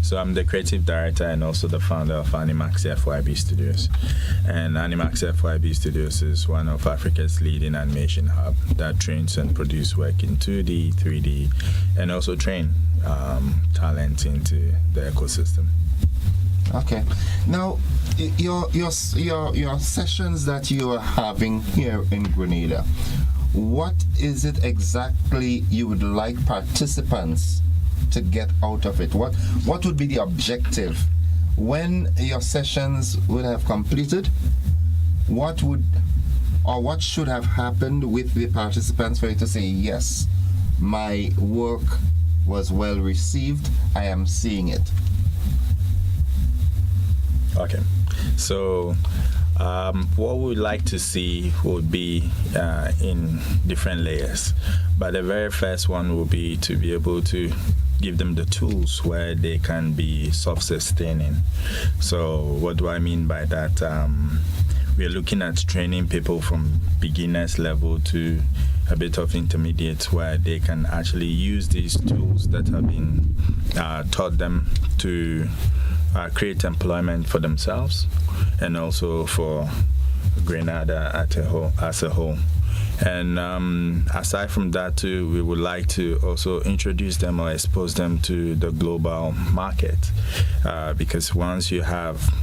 So I'm the creative director and also the founder of Animax FYB Studios. And Animax FYB Studios is one of Africa's leading animation hub that trains and produces work in 2D, 3D, and also train talent into the ecosystem. Okay. Now, your sessions that you are having here in Grenada, what is it exactly you would like participants to get out of it? What would be the objective? When your sessions would have completed, what should have happened with the participants for you to say, yes, my work was well received, I am seeing it? Okay, so what we'd like to see would be in different layers, but the very first one will be to be able to give them the tools where they can be self-sustaining. So what do I mean by that? We're looking at training people from beginners level to a bit of intermediate, where they can actually use these tools that have been taught them to create employment for themselves and also for Grenada as a whole. And aside from that too, we would like to also introduce them or expose them to the global market, because once you have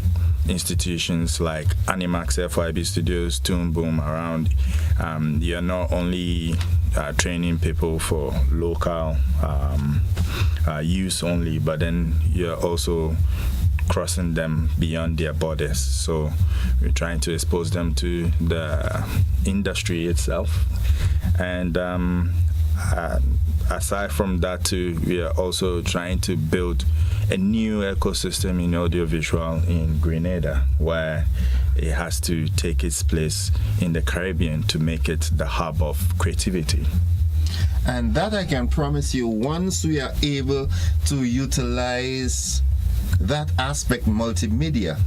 institutions like Animax FYB Studios, Toon Boom around, you're not only training people for local use only, but then you're also crossing them beyond their borders. So we're trying to expose them to the industry itself. And aside from that too, we are also trying to build a new ecosystem in audiovisual in Grenada, where it has to take its place in the Caribbean to make it the hub of creativity. And that I can promise you, once we are able to utilize that aspect, multimedia,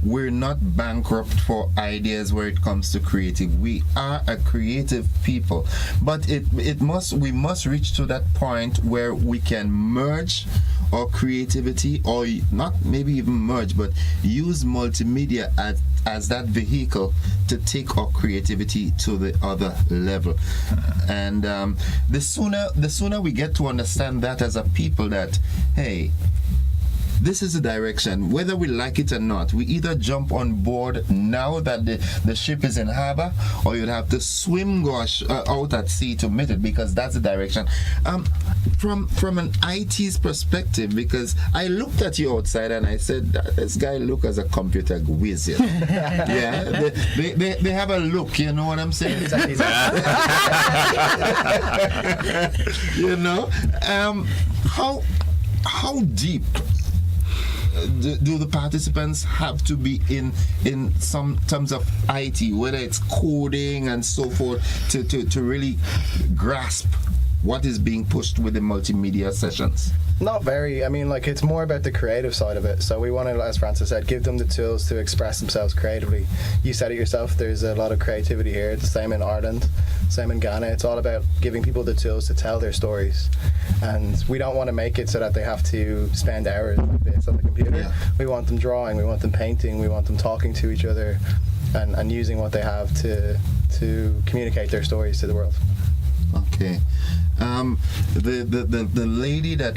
we're not bankrupt for ideas where it comes to creative. We are a creative people, but we must reach to that point where we can merge our creativity, or not maybe even merge, but use multimedia as that vehicle to take our creativity to the other level. And the sooner we get to understand that as a people, that hey, this is the direction, whether we like it or not. We either jump on board now that the ship is in harbor, or you'd have to swim out at sea to meet it, because that's the direction. From an IT's perspective, because I looked at you outside and I said, this guy look as a computer whiz. Yeah, they have a look, you know what I'm saying? You know, how deep do the participants have to be in some terms of IT, whether it's coding and so forth, to really grasp what is being pushed with the multimedia sessions? Not very. I mean, like, it's more about the creative side of it. So we want to, as Francis said, give them the tools to express themselves creatively. You said it yourself, there's a lot of creativity here. It's the same in Ireland, same in Ghana. It's all about giving people the tools to tell their stories. And we don't want to make it so that they have to spend hours like this on the computer. Yeah. We want them drawing, we want them painting, we want them talking to each other and using what they have to communicate their stories to the world. Okay. The lady that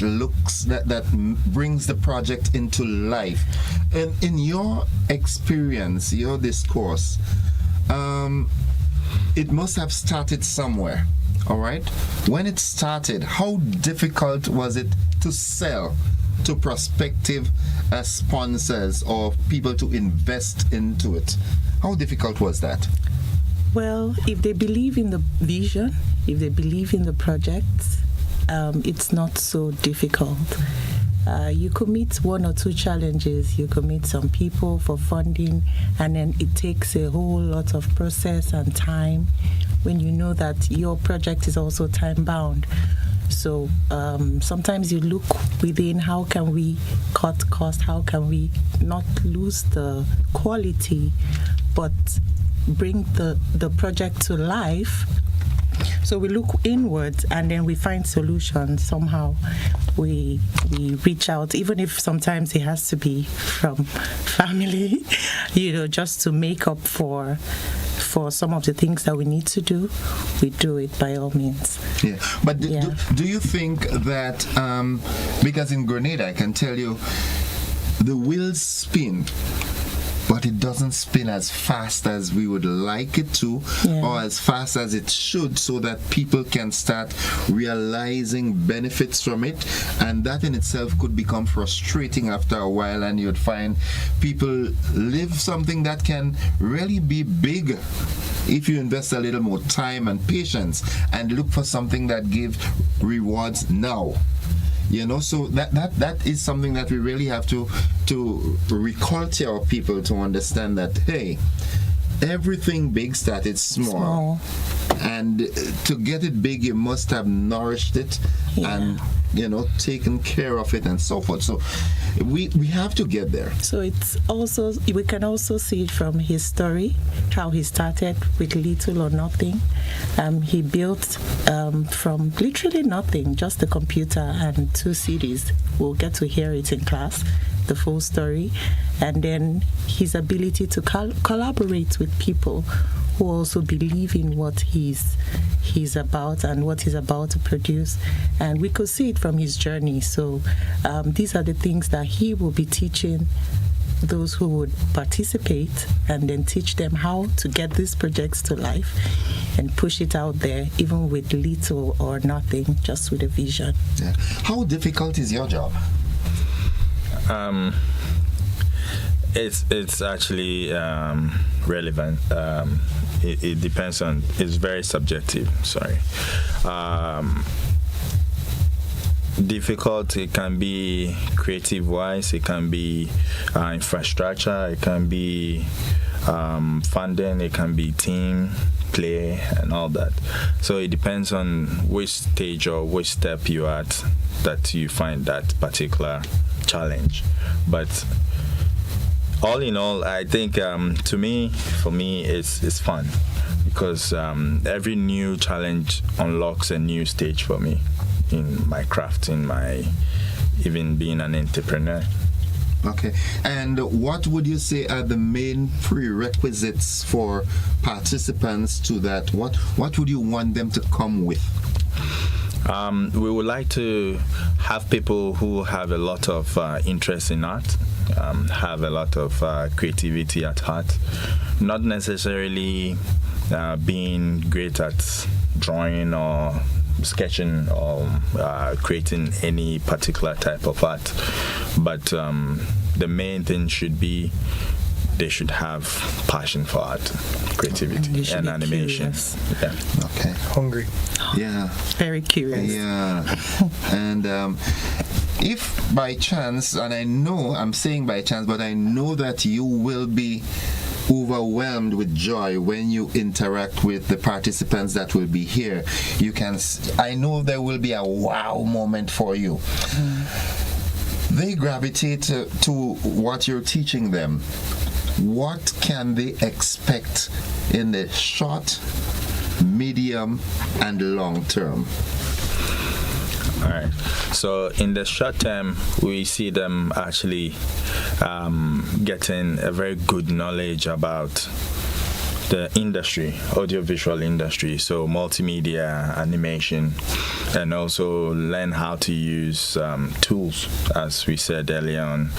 brings the project into life, and in your experience, your discourse, it must have started somewhere. All right. When it started, how difficult was it to sell to prospective sponsors or people to invest into it? How difficult was that? Well, if they believe in the vision, if they believe in the projects, it's not so difficult. You could meet one or two challenges. You could meet some people for funding, and then it takes a whole lot of process and time when you know that your project is also time-bound. So sometimes you look within, how can we cut costs, how can we not lose the quality, but bring the project to life. So we look inwards and then we find solutions. Somehow we reach out, even if sometimes it has to be from family, just to make up for some of the things that we need to do. We do it by all means. Yeah, but do you think that because in Grenada, I can tell you, the wheels spin, but it doesn't spin as fast as we would like it to, or as fast as it should, so that people can start realizing benefits from it. And that in itself could become frustrating after a while, and you'd find people live something that can really be big if you invest a little more time and patience and look for something that gives rewards now. So that is something that we really have to reculture our people to understand that, hey, everything big started small. and to get it big, you must have nourished it and taken care of it and so forth. So we have to get there. So it's also, we can also see it from his story, how he started with little or nothing. He built from literally nothing, just a computer and 2 CDs. We'll get to hear it in class, the full story. And then his ability to collaborate with people who also believe in what he's about and what he's about to produce. And we could see it from his journey. So these are the things that he will be teaching those who would participate, and then teach them how to get these projects to life and push it out there, even with little or nothing, just with a vision. Yeah. How difficult is your job? It's actually relevant. It depends on. It's very subjective. Sorry. Difficult. It can be creative wise. It can be infrastructure. It can be funding. It can be team play and all that. So it depends on which stage or which step you're at that you find that particular challenge. But all in all, I think for me, it's fun because every new challenge unlocks a new stage for me in my craft, in my even being an entrepreneur. Okay, and what would you say are the main prerequisites for participants to that? What would you want them to come with? We would like to have people who have a lot of interest in art, have a lot of creativity at heart, not necessarily being great at drawing or sketching or creating any particular type of art, but the main thing should be they should have passion for art, creativity, and animation. Yeah. Okay. Hungry. Yeah. Very curious. Yeah. And if by chance, and I'm saying by chance, but I know that you will be overwhelmed with joy when you interact with the participants that will be here. I know there will be a wow moment for you. They gravitate to what you're teaching them. What can they expect in the short, medium, and long term? All right. So in the short term, we see them actually getting a very good knowledge about the industry, audiovisual industry, so multimedia, animation, and also learn how to use tools, as we said earlier on,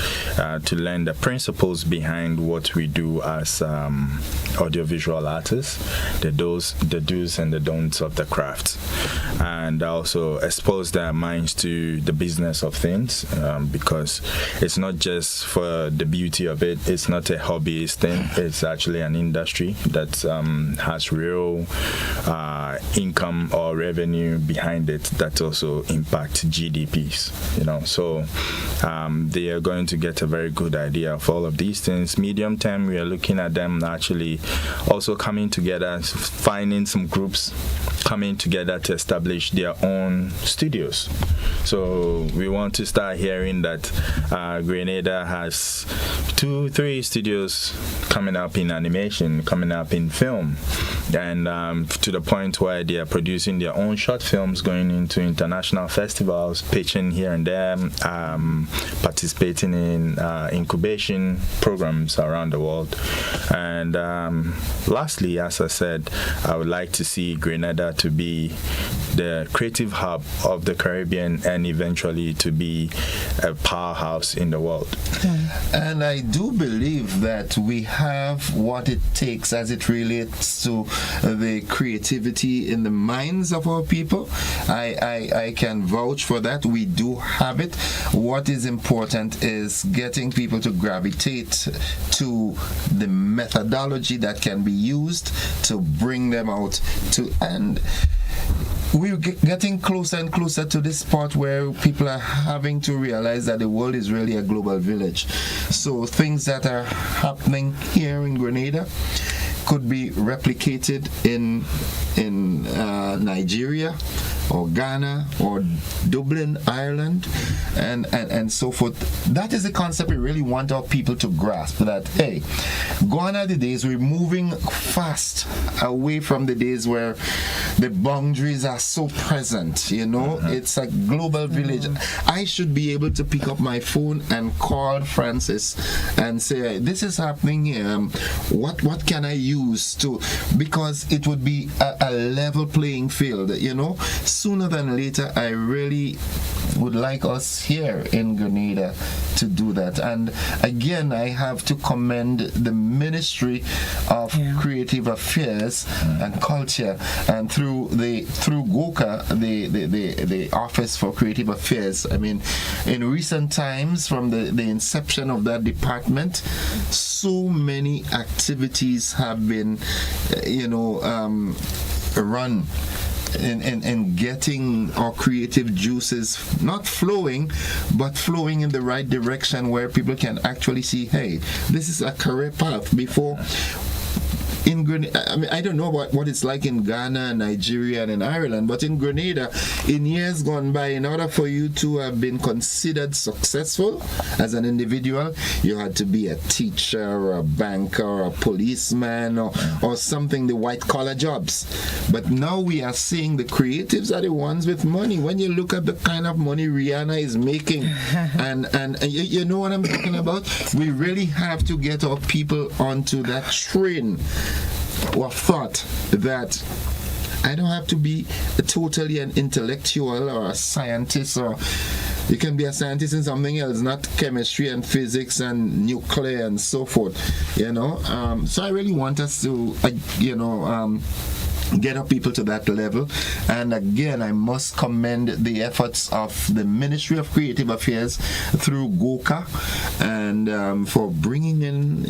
to learn the principles behind what we do as audiovisual artists, the do's and the don'ts of the craft, and also expose their minds to the business of things, because it's not just for the beauty of it, it's not a hobbyist thing, it's actually an industry that has real income or revenue behind it that also impact GDPs, so they are going to get a very good idea of all of these things. Medium term, we are looking at them actually also coming together, finding some groups coming together to establish their own studios. So we want to start hearing that Grenada has 2-3 studios coming up in animation, coming up in film, and to the point where they are producing their own short films, going into international festivals, pitching here and there, participating in incubation programs around the world. And lastly, as I said, I would like to see Grenada to be the creative hub of the Caribbean and eventually to be a powerhouse in the world. And I do believe that we have what it takes as it relates to the creativity in the minds of our people. I can vouch for that. We do have it. What is important is getting people to gravitate to the methodology that can be used to bring them out to, and we're getting closer and closer to this part where people are having to realize that the world is really a global village. So things that are happening here in Grenada could be replicated in Nigeria or Ghana or Dublin, Ireland, and so forth. That is the concept we really want our people to grasp, that, hey, gone are the days, we're moving fast away from the days where the boundaries are so present, It's a global village. I should be able to pick up my phone and call Francis and say, this is happening here, what can I use to, because it would be a level playing field, Sooner than later, I really would like us here in Grenada to do that. And again, I have to commend the Ministry of Creative Affairs and Culture, and through GOCA, the Office for Creative Affairs. I mean, in recent times, from the inception of that department, so many activities have been, run in getting our creative juices not flowing, but flowing in the right direction, where people can actually see, hey, this is a career path. Before, in Grenada, I mean, I don't know what it's like in Ghana, Nigeria, and in Ireland, but in Grenada, in years gone by, in order for you to have been considered successful as an individual, you had to be a teacher, or a banker, or a policeman, or something, the white-collar jobs. But now we are seeing the creatives are the ones with money. When you look at the kind of money Rihanna is making, and you know what I'm talking about? We really have to get our people onto that train or thought that I don't have to be totally an intellectual or a scientist, or you can be a scientist in something else, not chemistry and physics and nuclear and so forth, So I really want us to, get our people to that level. And again, I must commend the efforts of the Ministry of Creative Affairs through GOCA, and for bringing in,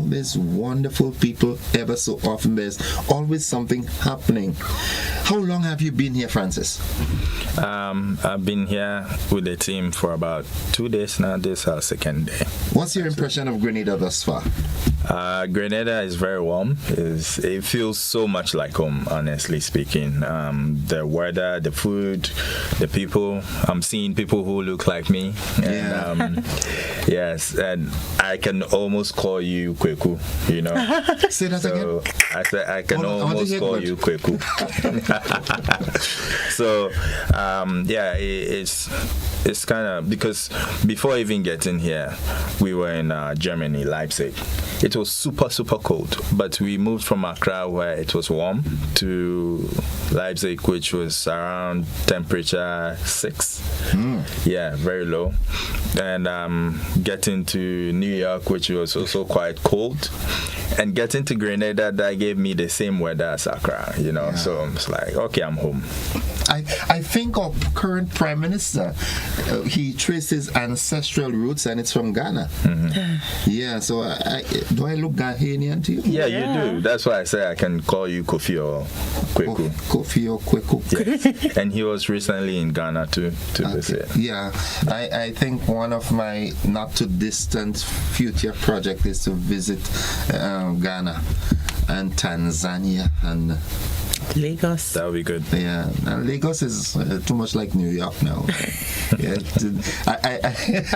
these wonderful people ever so often. There's always something happening. How long have you been here, Francis? I've been here with the team for about 2 days now. This is our second day. What's your impression of Grenada thus far? Grenada is very warm. It feels so much like home, honestly speaking. The weather, the food, the people. I'm seeing people who look like me. And, yes, and I can almost call you Kweku, Say that again. I can almost call you Kweku. So, it's kind of, because before even getting here, we were in Germany, Leipzig. It was super, super cold, but we moved from Accra, where it was warm, to Leipzig, which was around temperature 6. Yeah, very low. And getting to New York, which was also quite cold, and getting to Grenada, that gave me the same weather as Accra, So it's like, okay, I'm home. I think our current Prime Minister, he traced his ancestral roots, and it's from Ghana. Yeah, so do I look Ghanaian to you? Yeah, you do. That's why I say I can call you Kofi or Kweku. Kofi or Kweku. Yes. And he was recently in Ghana to visit. Yeah, I think one of my not too distant future project is to visit Ghana and Tanzania and Lagos. That would be good. Yeah, and Lagos is too much like New York now.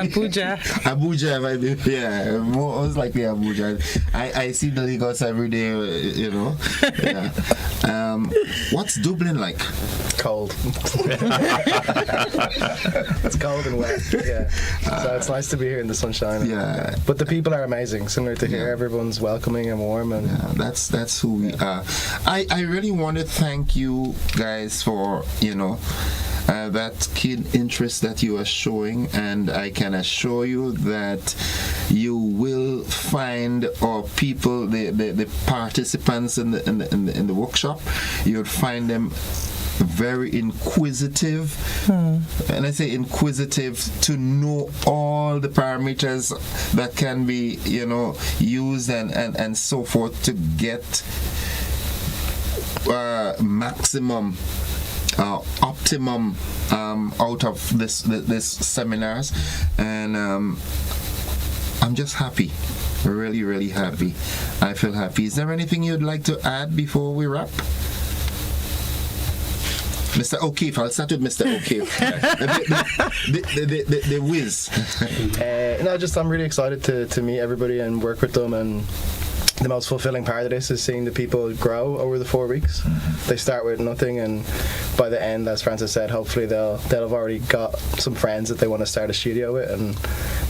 Abuja. Abuja, yeah, most likely Abuja. I see the Lagos every day, Yeah. What's Dublin like? Cold. It's cold and wet. Yeah. So it's nice to be here in the sunshine. Yeah. But the people are amazing. Similar to here, everyone's welcoming and warm. And that's who we are. I really want to thank you guys for that keen interest that you are showing, and I can assure you that you will find our people, the participants in the workshop. You'll find them very inquisitive, and I say inquisitive to know all the parameters that can be used and so forth to get maximum optimum out of this seminars, and I'm just happy Really, really happy. I feel happy. Is there anything you'd like to add before we wrap? Mr. O'Keefe, I'll start with Mr. O'Keefe. the whiz. No, just I'm really excited to meet everybody and work with them, and the most fulfilling part of this is seeing the people grow over the 4 weeks. They start with nothing, and by the end, as Francis said, hopefully they'll have already got some friends that they want to start a studio with, and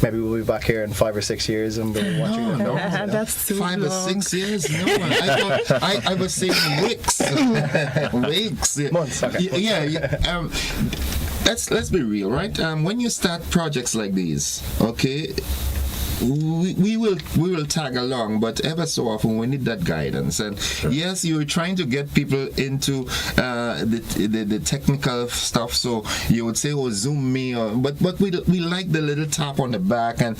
maybe we'll be back here in 5 or 6 years and we'll be watching them. No, that's too 5 long. or 6 years? No, I was saying weeks. Weeks. Months. Okay. Yeah. Let's be real, right? When you start projects like these, okay, we will tag along, but ever so often we need that guidance. And yes, you're trying to get people into the technical stuff, so you would say, oh, Zoom me, but we like the little tap on the back and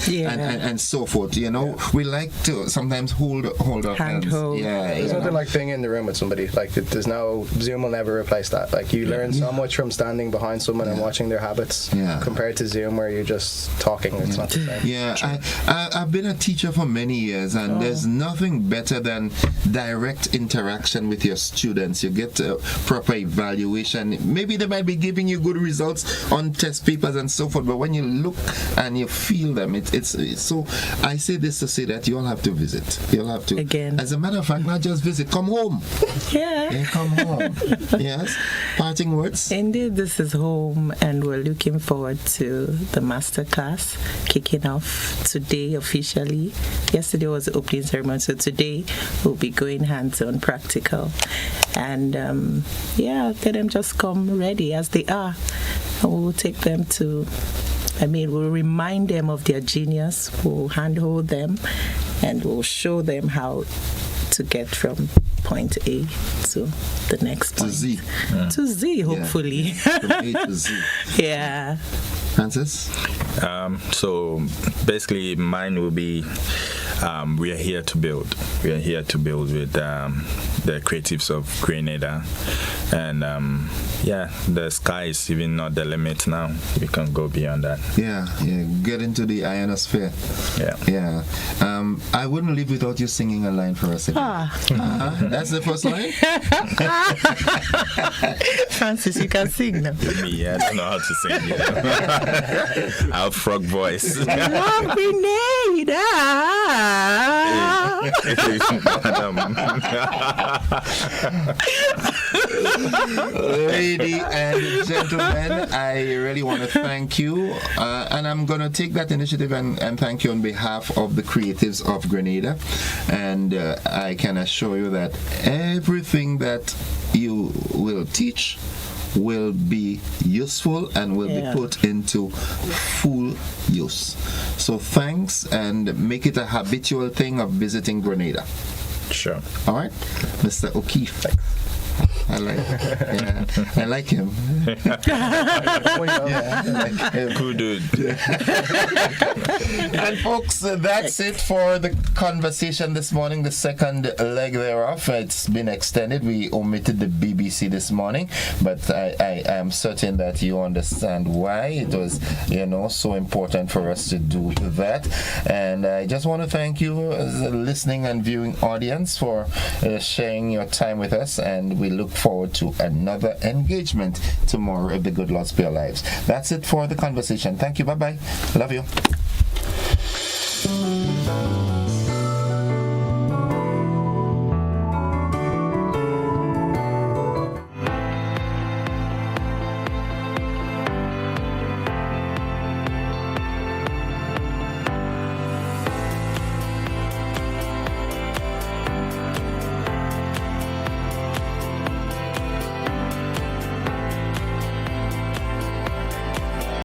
so forth. You know, we like to sometimes hold our hands. There's nothing like being in the room with somebody. Like there's no Zoom will never replace that. Like you learn so much from standing behind someone and watching their habits compared to Zoom where you're just talking. It's not the same. Yeah, I've been a teacher for many years, and there's nothing better than direct interaction with your students. You get a proper evaluation. Maybe they might be giving you good results on test papers and so forth, but when you look and you feel them, it's so. I say this to say that you all have to visit. You'll have to. Again. As a matter of fact, not just visit, come home. Yeah. Come home. Yes. Parting words? Indeed, this is home, and we're looking forward to the masterclass kicking off today officially. Yesterday was the opening ceremony, so today we'll be going hands-on practical. And let them just come ready as they are. And we'll take them to, we'll remind them of their genius, we'll handhold them, and we'll show them how to get from point A to the next point. To Z, hopefully. From A to Z. Yeah. Francis? So basically mine will be we are here to build. We are here to build with the creatives of Grenada. And the sky is even not the limit now. We can go beyond that. Yeah, get into the ionosphere. Yeah. I wouldn't leave without you singing a line for us again. That's the first line? Francis, you can sing now. Me, I don't know how to sing. I have frog voice. Grenada. Ladies and gentlemen, I really want to thank you, and I'm going to take that initiative and thank you on behalf of the creatives of Grenada, and I can assure you that everything that you will teach will be useful and will be put into full use. So thanks, and make it a habitual thing of visiting Grenada. Sure. All right, Mr. O'Keefe. I like him. Good dude. And folks, that's it for the conversation this morning, the second leg thereof. It's been extended. We omitted the BBC this morning, but I am certain that you understand why it was, so important for us to do that. And I just want to thank you, as a listening and viewing audience, for sharing your time with us, and we look forward to another engagement tomorrow if the good Lord spare lives. That's it for the conversation. Thank you. Bye-bye. Love you.